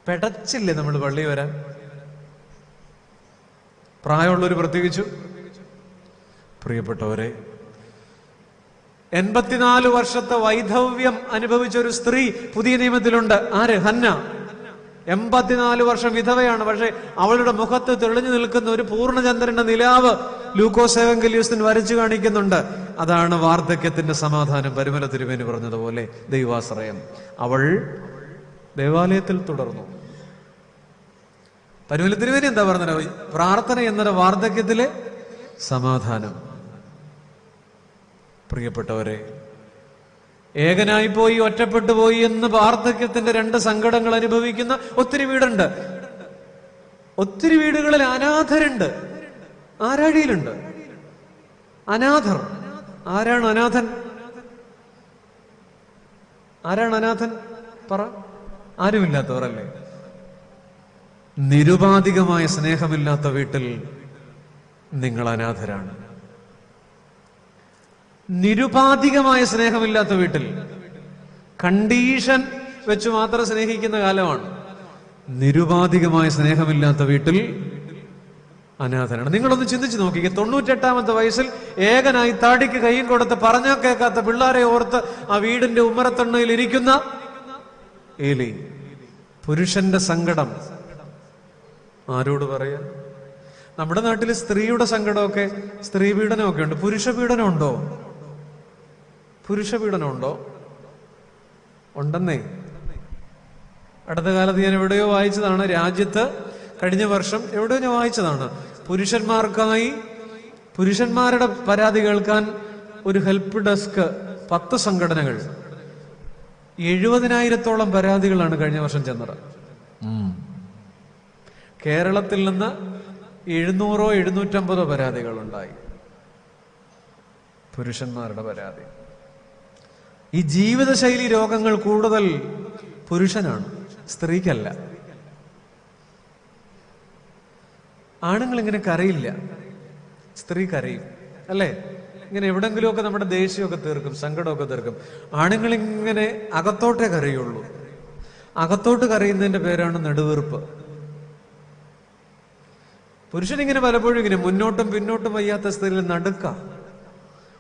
Speaker 1: പെടച്ചില്ലേ നമ്മൾ പള്ളി വരാൻ? പ്രായമുള്ളവർ പ്രത്യേകിച്ചു. പ്രിയപ്പെട്ടവരെ, 84 വർഷത്തെ വൈധവ്യം അനുഭവിച്ച ഒരു സ്ത്രീ പുതിയ നിയമത്തിലുണ്ട്. ആര്? ഹന്ന. 84 വർഷം വിധവയാണ്. പക്ഷെ അവളുടെ മുഖത്ത് തെളിഞ്ഞു നിൽക്കുന്ന ഒരു പൂർണ്ണചന്ദ്രന്റെ നിലാവ് ലൂക്കോസ് എവങ്കേലിയോസിൽ വരച്ചു കാണിക്കുന്നുണ്ട്. അതാണ് വാർദ്ധക്യത്തിന്റെ സമാധാനം. പരിമല തിരുമേനി പറഞ്ഞതുപോലെ ദൈവാശ്രയം. അവൾ ദേവാലയത്തിൽ തുടർന്നു. പരിമല തിരുമേനി എന്താ പറഞ്ഞത്? പ്രാർത്ഥന എന്നൊരു വാർദ്ധക്യത്തിലെ സമാധാനം. പ്രിയപ്പെട്ടവരെ, ഏകനായി പോയി, ഒറ്റപ്പെട്ടു പോയി എന്ന് വാർദ്ധക്യത്തിന്റെ 2 സങ്കടങ്ങൾ അനുഭവിക്കുന്ന ഒത്തിരി വീടുണ്ട്. ഒത്തിരി വീടുകളിൽ അനാഥരുണ്ട്, ആരാഴിയിലുണ്ട്. അനാഥർ. ആരാണ് അനാഥൻ? ആരാണ് അനാഥൻ? പറ. ആരുമില്ലാത്തവരല്ലേ? നിരുപാധികമായ സ്നേഹമില്ലാത്ത വീട്ടിൽ നിങ്ങൾ അനാഥരാണ്. നിരുപാധികമായ സ്നേഹമില്ലാത്ത വീട്ടിൽ, കണ്ടീഷൻ വെച്ച് മാത്രം സ്നേഹിക്കുന്ന കാലമാണ്. നിരുപാധികമായ സ്നേഹമില്ലാത്ത വീട്ടിൽ അനാഥനാണ്. നിങ്ങളൊന്ന് ചിന്തിച്ചു നോക്കിക്കേ. 98-ാമത്തെ വയസ്സിൽ ഏകനായി താടിക്ക് കൈയും കൊടുത്ത് പറഞ്ഞാൽ കേൾക്കാത്ത പിള്ളാരെ ഓർത്ത് ആ വീടിന്റെ ഉമ്മറത്തെണ്ണയിൽ ഇരിക്കുന്ന ഏലി. പുരുഷന്റെ സങ്കടം ആരോട് പറയാൻ? നമ്മുടെ നാട്ടിൽ സ്ത്രീയുടെ സങ്കടമൊക്കെ, സ്ത്രീ പീഡനമൊക്കെ ഉണ്ട്. പുരുഷ പീഡനം ഉണ്ടോ? പുരുഷ പീഡനം ഉണ്ടോ? ഉണ്ടെന്നേ. അടുത്ത കാലത്ത് ഞാൻ എവിടെയോ വായിച്ചതാണ്, രാജ്യത്ത് കഴിഞ്ഞ വർഷം എവിടെയോ ഞാൻ വായിച്ചതാണ്, പുരുഷന്മാർക്കായി, പുരുഷന്മാരുടെ പരാതി കേൾക്കാൻ ഒരു ഹെൽപ്പ് ഡെസ്ക് 10 സംഘടനകൾ. 70,000-ഓളം പരാതികളാണ് കഴിഞ്ഞ വർഷം ചെന്നത്. കേരളത്തിൽ നിന്ന് 700-750 പരാതികൾ ഉണ്ടായി. പുരുഷന്മാരുടെ പരാതി. ഈ ജീവിതശൈലി രോഗങ്ങൾ കൂടുതൽ പുരുഷനാണ്, സ്ത്രീക്കല്ല. ആണുങ്ങൾ ഇങ്ങനെ കരയില്ല, സ്ത്രീ കരയും, അല്ലേ? ഇങ്ങനെ എവിടെങ്കിലുമൊക്കെ നമ്മുടെ ദേഷ്യമൊക്കെ തീർക്കും, സങ്കടമൊക്കെ തീർക്കും. ആണുങ്ങൾ ഇങ്ങനെ അകത്തോട്ടേ കരയുള്ളൂ. അകത്തോട്ട് കരയുന്നതിന്റെ പേരാണ് നെടുവീർപ്പ്. പുരുഷനിങ്ങനെ പലപ്പോഴും ഇങ്ങനെ മുന്നോട്ടും പിന്നോട്ടും വയ്യാത്ത സ്ഥിതിയിൽ നടുക്ക,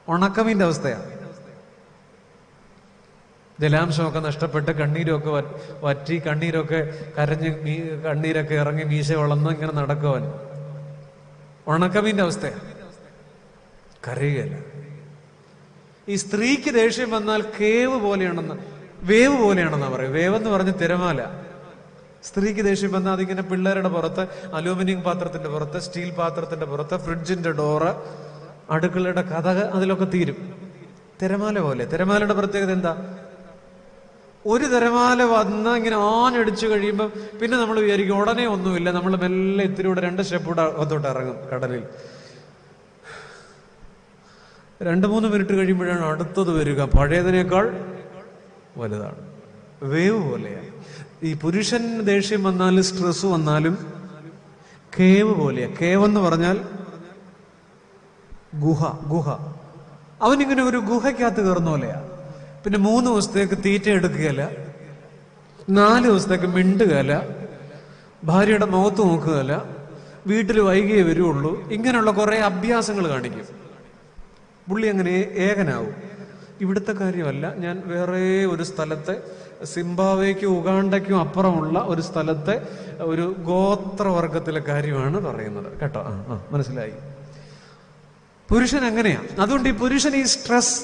Speaker 1: ഉണക്കമീന്റെ അവസ്ഥയാണ്. ജലാംശമൊക്കെ നഷ്ടപ്പെട്ട് കണ്ണീരൊക്കെ വറ്റി, കണ്ണീരൊക്കെ കരഞ്ഞ്, കണ്ണീരൊക്കെ ഇറങ്ങി മീശ വളർന്ന് ഇങ്ങനെ നടക്കുവാൻ. ഉണക്കമീൻ്റെ അവസ്ഥയാണ്, കരയുകയല്ല. ഈ സ്ത്രീക്ക് ദേഷ്യം വന്നാൽ വേവ് പോലെയാണെന്നാ പറയും. വേവെന്ന് പറഞ്ഞ് തിരമാല. സ്ത്രീക്ക് ദേഷ്യം വന്നാൽ അതിങ്ങനെ പിള്ളേരുടെ പുറത്ത്, അലൂമിനിയം പാത്രത്തിന്റെ പുറത്ത്, സ്റ്റീൽ പാത്രത്തിന്റെ പുറത്ത്, ഫ്രിഡ്ജിന്റെ ഡോറ്, അടുക്കളയുടെ കതക്, അതിലൊക്കെ തീരും. തിരമാല പോലെ. തിരമാലയുടെ പ്രത്യേകത എന്താ? ഒരു തിരമാല വന്ന് ഇങ്ങനെ ആഞ്ഞടിച്ചു കഴിയുമ്പോൾ പിന്നെ നമ്മൾ വിചാരിക്കും ഉടനെ ഒന്നുമില്ല, നമ്മൾ മെല്ലെ ഇത്തിരി കൂടെ 2 സ്റ്റെപ്പ് കൂടെ അകത്തോട്ട് ഇറങ്ങും കടലിൽ. 2-3 മിനിറ്റ് കഴിയുമ്പോഴാണ് അടുത്തത് വരിക, പഴയതിനേക്കാൾ വലുതാണ്. വേവ് പോലെയാണ്. ഈ പുരുഷൻ ദേഷ്യം വന്നാലും സ്ട്രെസ് വന്നാലും കേവ് പോലെയാ. കേവെന്ന് പറഞ്ഞാൽ ഗുഹ. അവനിങ്ങനെ ഒരു ഗുഹയ്ക്കകത്ത് കയറുന്ന പോലെയാ. പിന്നെ 3 ദിവസത്തേക്ക് തീറ്റ എടുക്കുകയല്ല, 4 ദിവസത്തേക്ക് മിണ്ടുകയല്ല, ഭാര്യയുടെ മുഖത്ത് നോക്കുകയല്ല, വീട്ടിൽ വൈകിയേ വരുള്ളൂ. ഇങ്ങനെയുള്ള കുറെ അഭ്യാസങ്ങൾ കാണിക്കും. പുള്ളി അങ്ങനെ ഏകനാവും. ഇവിടുത്തെ കാര്യമല്ല, ഞാൻ വേറെ ഒരു സ്ഥലത്തെ, സിംബാബ്വേക്കും ഉഗാണ്ടയ്ക്കും അപ്പുറമുള്ള ഒരു സ്ഥലത്തെ ഒരു ഗോത്രവർഗത്തിലെ കാര്യമാണ് പറയുന്നത് കേട്ടോ. മനസ്സിലായി? പുരുഷൻ എങ്ങനെയാണ്? അതുകൊണ്ട് ഈ പുരുഷൻ ഈ സ്ട്രെസ്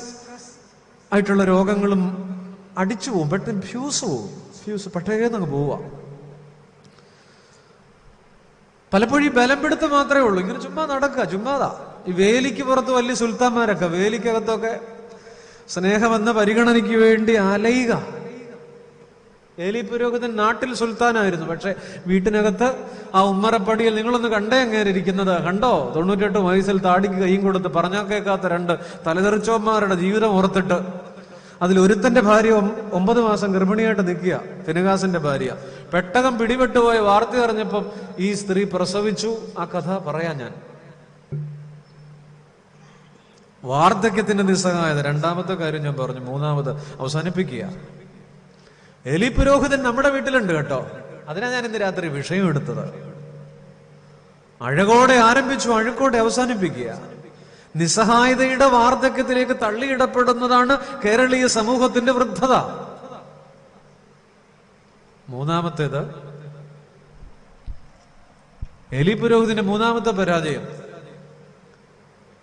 Speaker 1: ആയിട്ടുള്ള രോഗങ്ങളും അടിച്ചു പോവും, പെട്ടെന്ന് ഫ്യൂസ് പെട്ടെന്ന് പോവാ. പലപ്പോഴും ഈ ബലം പിടുത്തം മാത്രമേ ഉള്ളൂ. ഇങ്ങനെ ചുമ്മാ നടക്കുക, ചുമ്മാതാ. ഈ വേലിക്ക് പുറത്ത് വലിയ സുൽത്താന്മാരൊക്കെ വേലിക്കകത്തൊക്കെ സ്നേഹമെന്ന പരിഗണനയ്ക്ക് വേണ്ടി അലയുക. ഏലി പുരോഹിതൻ നാട്ടിൽ സുൽത്താനായിരുന്നു, പക്ഷെ വീട്ടിനകത്ത് ആ ഉമ്മറപ്പടിയിൽ നിങ്ങളൊന്ന് കണ്ടേ അങ്ങേരിക്കുന്നത് കണ്ടോ? 98 വയസ്സിൽ താടിക്ക് കൈയും കൊടുത്ത് പറഞ്ഞാൽ കേൾക്കാത്ത 2 തലതെറിച്ചോന്മാരുടെ ജീവിതം ഓർത്തിട്ട് അതിലൊരുത്തന്റെ ഭാര്യ 9 മാസം ഗർഭിണിയായിട്ട് നിൽക്കുക, ഫിനെഹാസിന്റെ ഭാര്യ. പെട്ടകം പിടിപെട്ടുപോയ വാർത്ത അറിഞ്ഞപ്പം ഈ സ്ത്രീ പ്രസവിച്ചു. ആ കഥ പറയാൻ ഞാൻ. വാർദ്ധക്യത്തിന്റെ നിസ്സഹായത. 2ാമത്തെ കാര്യം ഞാൻ പറഞ്ഞു. 3ാമത് അവസാനിപ്പിക്കുക. ഏലി പുരോഹിതൻ നമ്മുടെ വീട്ടിലുണ്ട് കേട്ടോ. അതിനാ ഞാൻ ഇന്ന് രാത്രി വിഷയം എടുത്തത്. അഴകോടെ ആരംഭിച്ചു, അഴുക്കോടെ അവസാനിപ്പിക്കുക. നിസ്സഹായതയുടെ വാർദ്ധക്യത്തിലേക്ക് തള്ളിയിടപ്പെടുന്നതാണ് കേരളീയ സമൂഹത്തിന്റെ വൃദ്ധത. 3ാമത്തേത്, ഏലി പുരോഹിതന്റെ 3ാമത്തെ പരാജയം,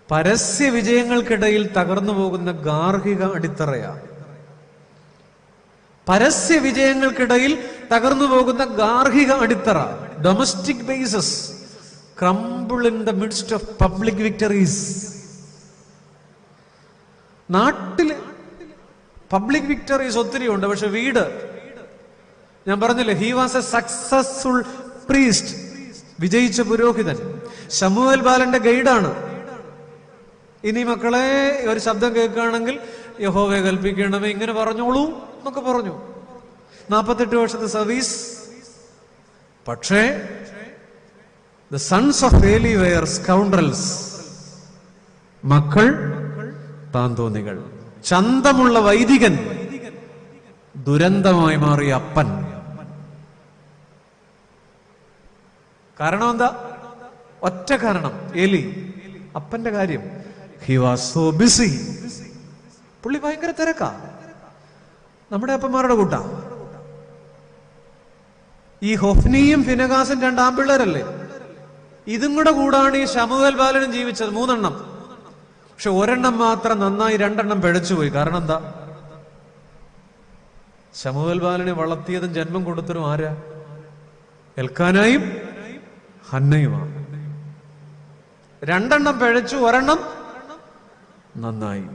Speaker 1: പരസ്യ വിജയങ്ങൾക്കിടയിൽ തകർന്നു പോകുന്ന ഗാർഹിക അടിത്തറയാണ്. പരസ്യ വിജയങ്ങൾക്കിടയിൽ തകർന്നു പോകുന്ന ഗാർഹിക അടിത്തറ. Domestic bases crumble in the midst of public victories. നാട്ടില് പബ്ലിക് വിക്ടറീസ് ഒത്തിരി ഉണ്ട്, പക്ഷെ വീട്, ഞാൻ പറഞ്ഞില്ലേ, he was A successful priest, വിജയിച്ച പുരോഹിതൻ. ശമൂവേൽ ബാലന്റെ ഗൈഡാണ്. ഇനി മക്കളെ ഒരു ശബ്ദം കേൾക്കുകയാണെങ്കിൽ യഹോവയെ കൽപ്പിക്കണമേ, ഇങ്ങനെ പറഞ്ഞോളൂ എന്നൊക്കെ പറഞ്ഞു. 48 വർഷത്തെ സർവീസ്. പക്ഷേ ദ സൺസ് ഓഫ് ഏലി വെയർ സ്കൗണ്ടറൽസ്. മക്കൾ താന്തോന്നികൾ. ചന്തമുള്ള വൈദികൻ ദുരന്തമായി മാറിയ അപ്പൻ. കാരണം എന്താ? ഒറ്റ കാരണം, ഏലി. അപ്പന്റെ കാര്യം, ഹി വാസ് സോ ബിസി. പുള്ളി ഭയങ്കര തിരക്കാ. നമ്മുടെ അപ്പന്മാരുടെ കൂട്ടാ. ഈ ഹൊഫ്നിയും ഫിനെഹാസും 2 ആൺപിള്ളേരല്ലേ? ഇതും കൂടാണ് ഈ ശമൂവേൽ ബാലനും ജീവിച്ചത്, 3 എണ്ണം. പക്ഷെ 1 എണ്ണം മാത്രം നന്നായി, 2 എണ്ണം പിഴച്ചുപോയി. കാരണം എന്താ? ശമൂവേൽ ബാലനെ വളർത്തിയതും ജന്മം കൊടുത്തതും ആരാ? എൽക്കാനായും ഹന്നയുമാണ്. 2 എണ്ണം പിഴച്ചു, 1 എണ്ണം നന്നായി.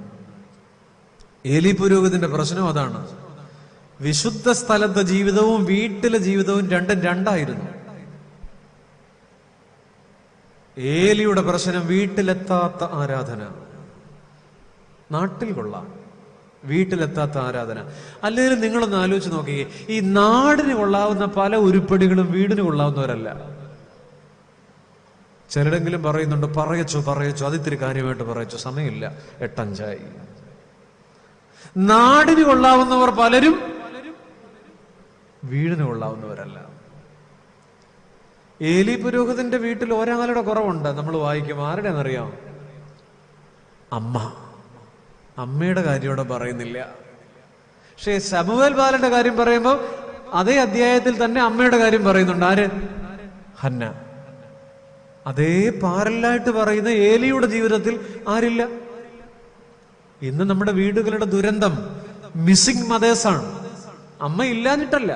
Speaker 1: ഏലി പുരോഹിതന്റെ പ്രശ്നം അതാണ്. വിശുദ്ധ സ്ഥലത്തെ ജീവിതവും വീട്ടിലെ ജീവിതവും 2 രണ്ടായിരുന്നു. ഏലിയുടെ പ്രശ്നം വീട്ടിലെത്താത്ത ആരാധന. നാട്ടിൽ കൊള്ളാം, വീട്ടിലെത്താത്ത ആരാധന. അല്ലെങ്കിൽ നിങ്ങളൊന്ന് ആലോചിച്ച് നോക്കിയേ, ഈ നാടിന് കൊള്ളാവുന്ന പല ഉരുപ്പടികളും വീടിന് കൊള്ളാവുന്നവരല്ല. ചിലരെങ്കിലും പറയുന്നുണ്ട്, പറയച്ചോ അതിത്തിരി കാര്യമായിട്ട് പറയച്ചോ. സമയമില്ല, 8:05. നാടിന് കൊള്ളാവുന്നവർ പലരും വീടിന് കൊള്ളാവുന്നവരല്ല. ഏലി പുരോഹിതന്റെ വീട്ടിൽ ഒരാളുടെ കുറവുണ്ട്. നമ്മൾ വായിക്കും, ആരുടെയെന്നറിയാം? അമ്മയുടെ കാര്യം ഇവിടെ പറയുന്നില്ല. പക്ഷേ ശമൂവേൽ ബാലന്റെ കാര്യം പറയുമ്പോൾ അതേ അധ്യായത്തിൽ തന്നെ അമ്മയുടെ കാര്യം പറയുന്നുണ്ട്. ആര്? ഹന്ന. അതേ പാരലായിട്ട് പറയുന്ന ഏലിയുടെ ജീവിതത്തിൽ ആരില്ല? ഇന്ന് നമ്മുടെ വീടുകളുടെ ദുരന്തം മിസ്സിംഗ് മദേഴ്സാണ്. അമ്മ ഇല്ലാഞ്ഞിട്ടല്ല,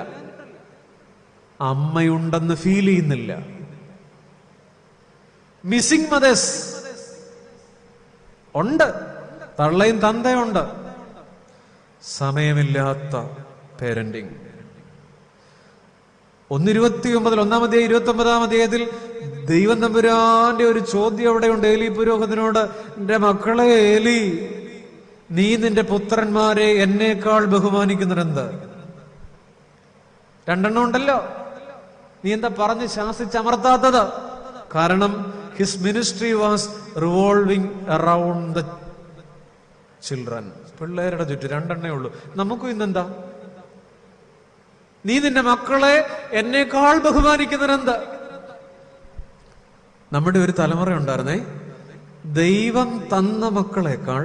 Speaker 1: അമ്മയുണ്ടെന്ന് ഫീൽ ചെയ്യുന്നില്ല. മിസ്സിംഗ് മദേഴ്സ് ഉണ്ട്, തള്ളയും തന്തയുണ്ട്. സമയമില്ലാത്ത പേരന്റിങ്. 1:29 1-ാം അധ്യായം 29-ാം അധ്യായത്തിൽ ദൈവം തമ്പുരാന്റെ ഒരു ചോദ്യം അവിടെയുണ്ട് ഏലി പുരോഹിതനോട്. എന്റെ മക്കളെ ഏലി, നീ നിന്റെ പുത്രന്മാരെ എന്നേക്കാൾ ബഹുമാനിക്കുന്നതെന്ത്? 2 ഉണ്ടല്ലോ, നീ എന്താ പറഞ്ഞ് ശാസിച്ചമർത്താത്തത്? കാരണം his ministry was revolving around the children. പിള്ളേരുടെ ചുറ്റും 2 ഉള്ളൂ. നമുക്കും ഇന്നെന്താ? നീ നിന്റെ മക്കളെ എന്നേക്കാൾ ബഹുമാനിക്കുന്നതെന്ത്? നമ്മുടെ ഒരു തലമുറ ഉണ്ടായിരുന്നേ, ദൈവം തന്ന മക്കളെക്കാൾ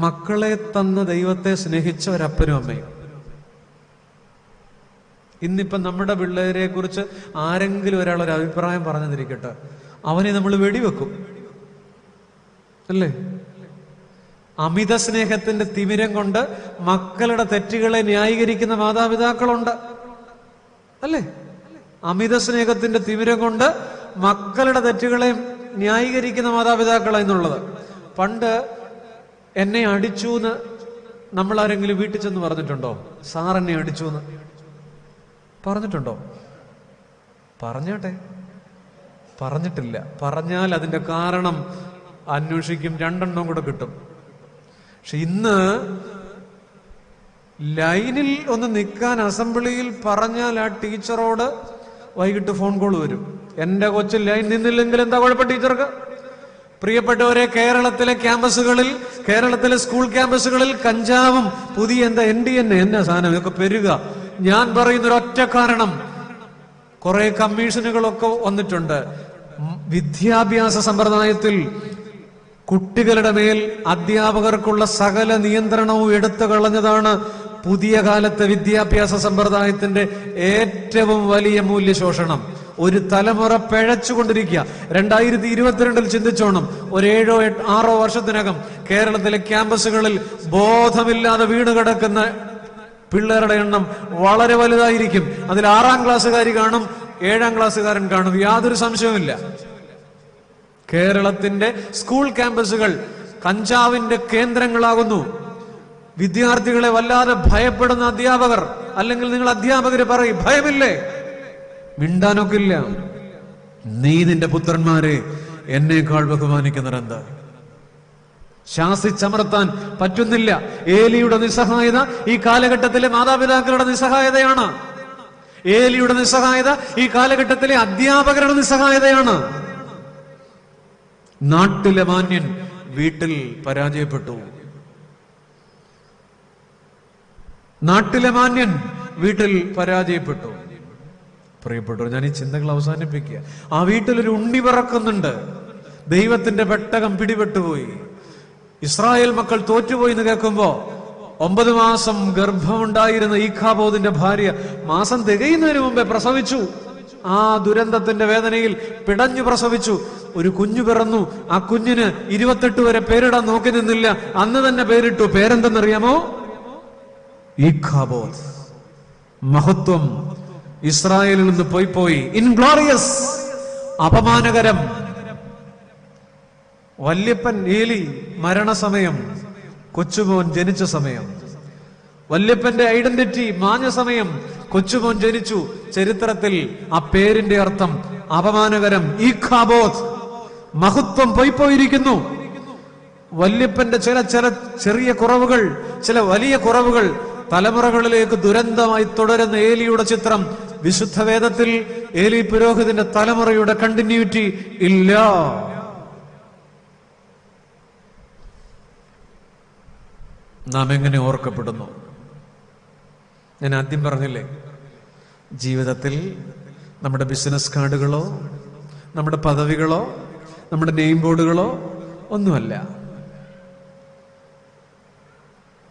Speaker 1: മക്കളെ തന്ന ദൈവത്തെ സ്നേഹിച്ച ഒരപ്പനും അമ്മയും. ഇന്നിപ്പം നമ്മുടെ പിള്ളേരെ കുറിച്ച് ആരെങ്കിലും ഒരാളൊരു അഭിപ്രായം പറഞ്ഞതിരിക്കട്ടെ, അവനെ നമ്മൾ വെടിവെക്കും അല്ലേ? അമിത സ്നേഹത്തിന്റെ തിമിരം കൊണ്ട് മക്കളുടെ തെറ്റുകളെ ന്യായീകരിക്കുന്ന മാതാപിതാക്കളുണ്ട് അല്ലേ? അമിത സ്നേഹത്തിന്റെ തിമിരം കൊണ്ട് മക്കളുടെ തെറ്റുകളെ ന്യായീകരിക്കുന്ന മാതാപിതാക്കൾ എന്നുള്ളത്. പണ്ട് എന്നെ അടിച്ചു എന്ന് നമ്മൾ ആരെങ്കിലും വീട്ടിൽ ചെന്ന് പറഞ്ഞിട്ടുണ്ടോ? സാർ എന്നെ അടിച്ചു എന്ന് പറഞ്ഞിട്ടുണ്ടോ? പറഞ്ഞാട്ടെ, പറഞ്ഞിട്ടില്ല. പറഞ്ഞാൽ അതിന്റെ കാരണം അന്വേഷിക്കും, 2 കൂടെ കിട്ടും. പക്ഷെ ഇന്ന് ലൈനിൽ ഒന്ന് നിൽക്കാൻ അസംബ്ലിയിൽ പറഞ്ഞാൽ ആ ടീച്ചറോട് വൈകിട്ട് ഫോൺ കോൾ വരും. എന്റെ കൊച്ചിൽ ലൈൻ നിന്നില്ലെങ്കിൽ എന്താ കുഴപ്പം ടീച്ചർക്ക്? പ്രിയപ്പെട്ടവരെ, കേരളത്തിലെ ക്യാമ്പസുകളിൽ, കേരളത്തിലെ സ്കൂൾ ക്യാമ്പസുകളിൽ കഞ്ചാവും പുതിയ എന്താ NDNA എന്നാ സാധനം ഇതൊക്കെ പെരുക. ഞാൻ പറയുന്നൊരൊറ്റ കാരണം, കുറെ കമ്മീഷനുകളൊക്കെ വന്നിട്ടുണ്ട്. വിദ്യാഭ്യാസ സമ്പ്രദായത്തിൽ കുട്ടികളുടെ മേൽ അധ്യാപകർക്കുള്ള സകല നിയന്ത്രണവും എടുത്തു കളഞ്ഞതാണ് പുതിയ കാലത്തെ വിദ്യാഭ്യാസ സമ്പ്രദായത്തിന്റെ ഏറ്റവും വലിയ മൂല്യശോഷണം. ഒരു തലമുറ പിഴച്ചുകൊണ്ടിരിക്കുക. 2022 ചിന്തിച്ചോണം, ഒരു 7-6 വർഷത്തിനകം കേരളത്തിലെ ക്യാമ്പസുകളിൽ ബോധമില്ലാതെ വീണ് കിടക്കുന്ന പിള്ളേരുടെ എണ്ണം വളരെ വലുതായിരിക്കും. അതിൽ 6-ാം ക്ലാസ്സുകാരി കാണും, 7-ാം ക്ലാസ്സുകാരൻ കാണും, യാതൊരു സംശയവുമില്ല. കേരളത്തിന്റെ സ്കൂൾ ക്യാമ്പസുകൾ കഞ്ചാവിന്റെ കേന്ദ്രങ്ങളാകുന്നു. വിദ്യാർത്ഥികളെ വല്ലാതെ ഭയപ്പെടുന്ന അധ്യാപകർ, അല്ലെങ്കിൽ നിങ്ങൾ അധ്യാപകര് പറയും, ഭയമില്ലേ? മിണ്ടാനൊക്കില്ല. നീ നിന്റെ പുത്രന്മാരെ എന്നേക്കാൾ ബഹുമാനിക്കുന്നതെന്താ? ശാസിച്ചമർത്താൻ പറ്റുന്നില്ല. ഏലിയുടെ നിസ്സഹായത ഈ കാലഘട്ടത്തിലെ മാതാപിതാക്കളുടെ നിസ്സഹായതയാണ്. ഏലിയുടെ നിസ്സഹായത ഈ കാലഘട്ടത്തിലെ അധ്യാപകരുടെ നിസ്സഹായതയാണ്. നാട്ടിലെ മാന്യൻ വീട്ടിൽ പരാജയപ്പെട്ടു. നാട്ടിലെ മാന്യൻ വീട്ടിൽ പരാജയപ്പെട്ടു. പ്രിയപ്പെട്ടു, ഞാൻ ഈ ചിന്തകൾ അവസാനിപ്പിക്കുക. ആ വീട്ടിലൊരു ഉണ്ണി പിറക്കുന്നുണ്ട്. ദൈവത്തിന്റെ പെട്ടകം പിടിപെട്ടുപോയി. ഇസ്രായേൽ മക്കൾ തോറ്റുപോയി എന്ന് കേൾക്കുമ്പോ 9 മാസം ഗർഭമുണ്ടായിരുന്ന ഈഖാബോദിന്റെ ഭാര്യ മാസം തികയുന്നതിന് മുമ്പേ പ്രസവിച്ചു. ആ ദുരന്തത്തിന്റെ വേദനയിൽ പിടഞ്ഞു പ്രസവിച്ചു. ഒരു കുഞ്ഞു പിറന്നു. ആ കുഞ്ഞിന് 28 വരെ പേരിടാൻ നോക്കി നിന്നില്ല. അന്ന് തന്നെ പേരിട്ടു. പേരെന്തെന്നറിയാമോ? ഈഖാബോദ്. മഹത്വം ഇസ്രായേലിൽ നിന്ന് പോയി. ഇൻഗ്ലോറിയസ്, അപമാനകരം. വല്യപ്പൻ ഏലി മരണസമയം, കൊച്ചുമോൻ ജനിച്ച സമയം. വല്യപ്പന്റെ ഐഡന്റിറ്റി മാഞ്ഞ സമയം, കൊച്ചുമോൻ ജനിച്ചു. ചരിത്രത്തിൽ ആ പേരിന്റെ അർത്ഥം അപമാനകരം. ഈഖാബോദ്, മഹത്വം പോയിരിക്കുന്നു. വല്യപ്പന്റെ ചില ചെറിയ കുറവുകൾ, ചില വലിയ കുറവുകൾ തലമുറകളിലേക്ക് ദുരന്തമായി തുടരുന്ന ഏലിയുടെ ചിത്രം വിശുദ്ധ വേദത്തിൽ ഏലി പുരോഹിതന്റെ തലമുറയുടെ കണ്ടിന്യൂറ്റി ഇല്ല. നാം എങ്ങനെ ഓർക്കപ്പെടുന്നു? ഞാൻ ആദ്യം പറഞ്ഞില്ലേ, ജീവിതത്തിൽ നമ്മുടെ ബിസിനസ് കാർഡുകളോ നമ്മുടെ പദവികളോ നമ്മുടെ നെയിം ബോർഡുകളോ ഒന്നുമല്ല.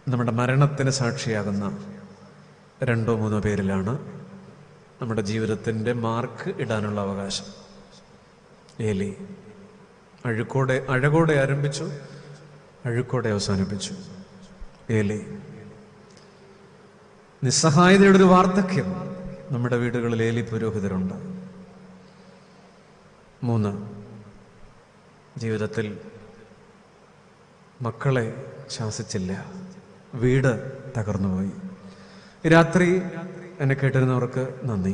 Speaker 1: നമ്മുടെ മരണത്തിന് സാക്ഷിയാകുന്ന 2 3 പേരിലാണ് നമ്മുടെ ജീവിതത്തിൻ്റെ മാർക്ക് ഇടാനുള്ള അവകാശം. ഏലി അഴകോടെ ആരംഭിച്ചു, അഴുക്കോടെ അവസാനിപ്പിച്ചു. ഏലി നിസ്സഹായതയുടെ ഒരു വാർദ്ധക്യം. നമ്മുടെ വീടുകളിൽ ഏലി പുരോഹിതരുണ്ട്. 3, ജീവിതത്തിൽ മക്കളെ ശാസിച്ചില്ല, വീട് തകർന്നുപോയി. രാത്രി എന്നെ കേട്ടിരുന്നവർക്ക് നന്ദി.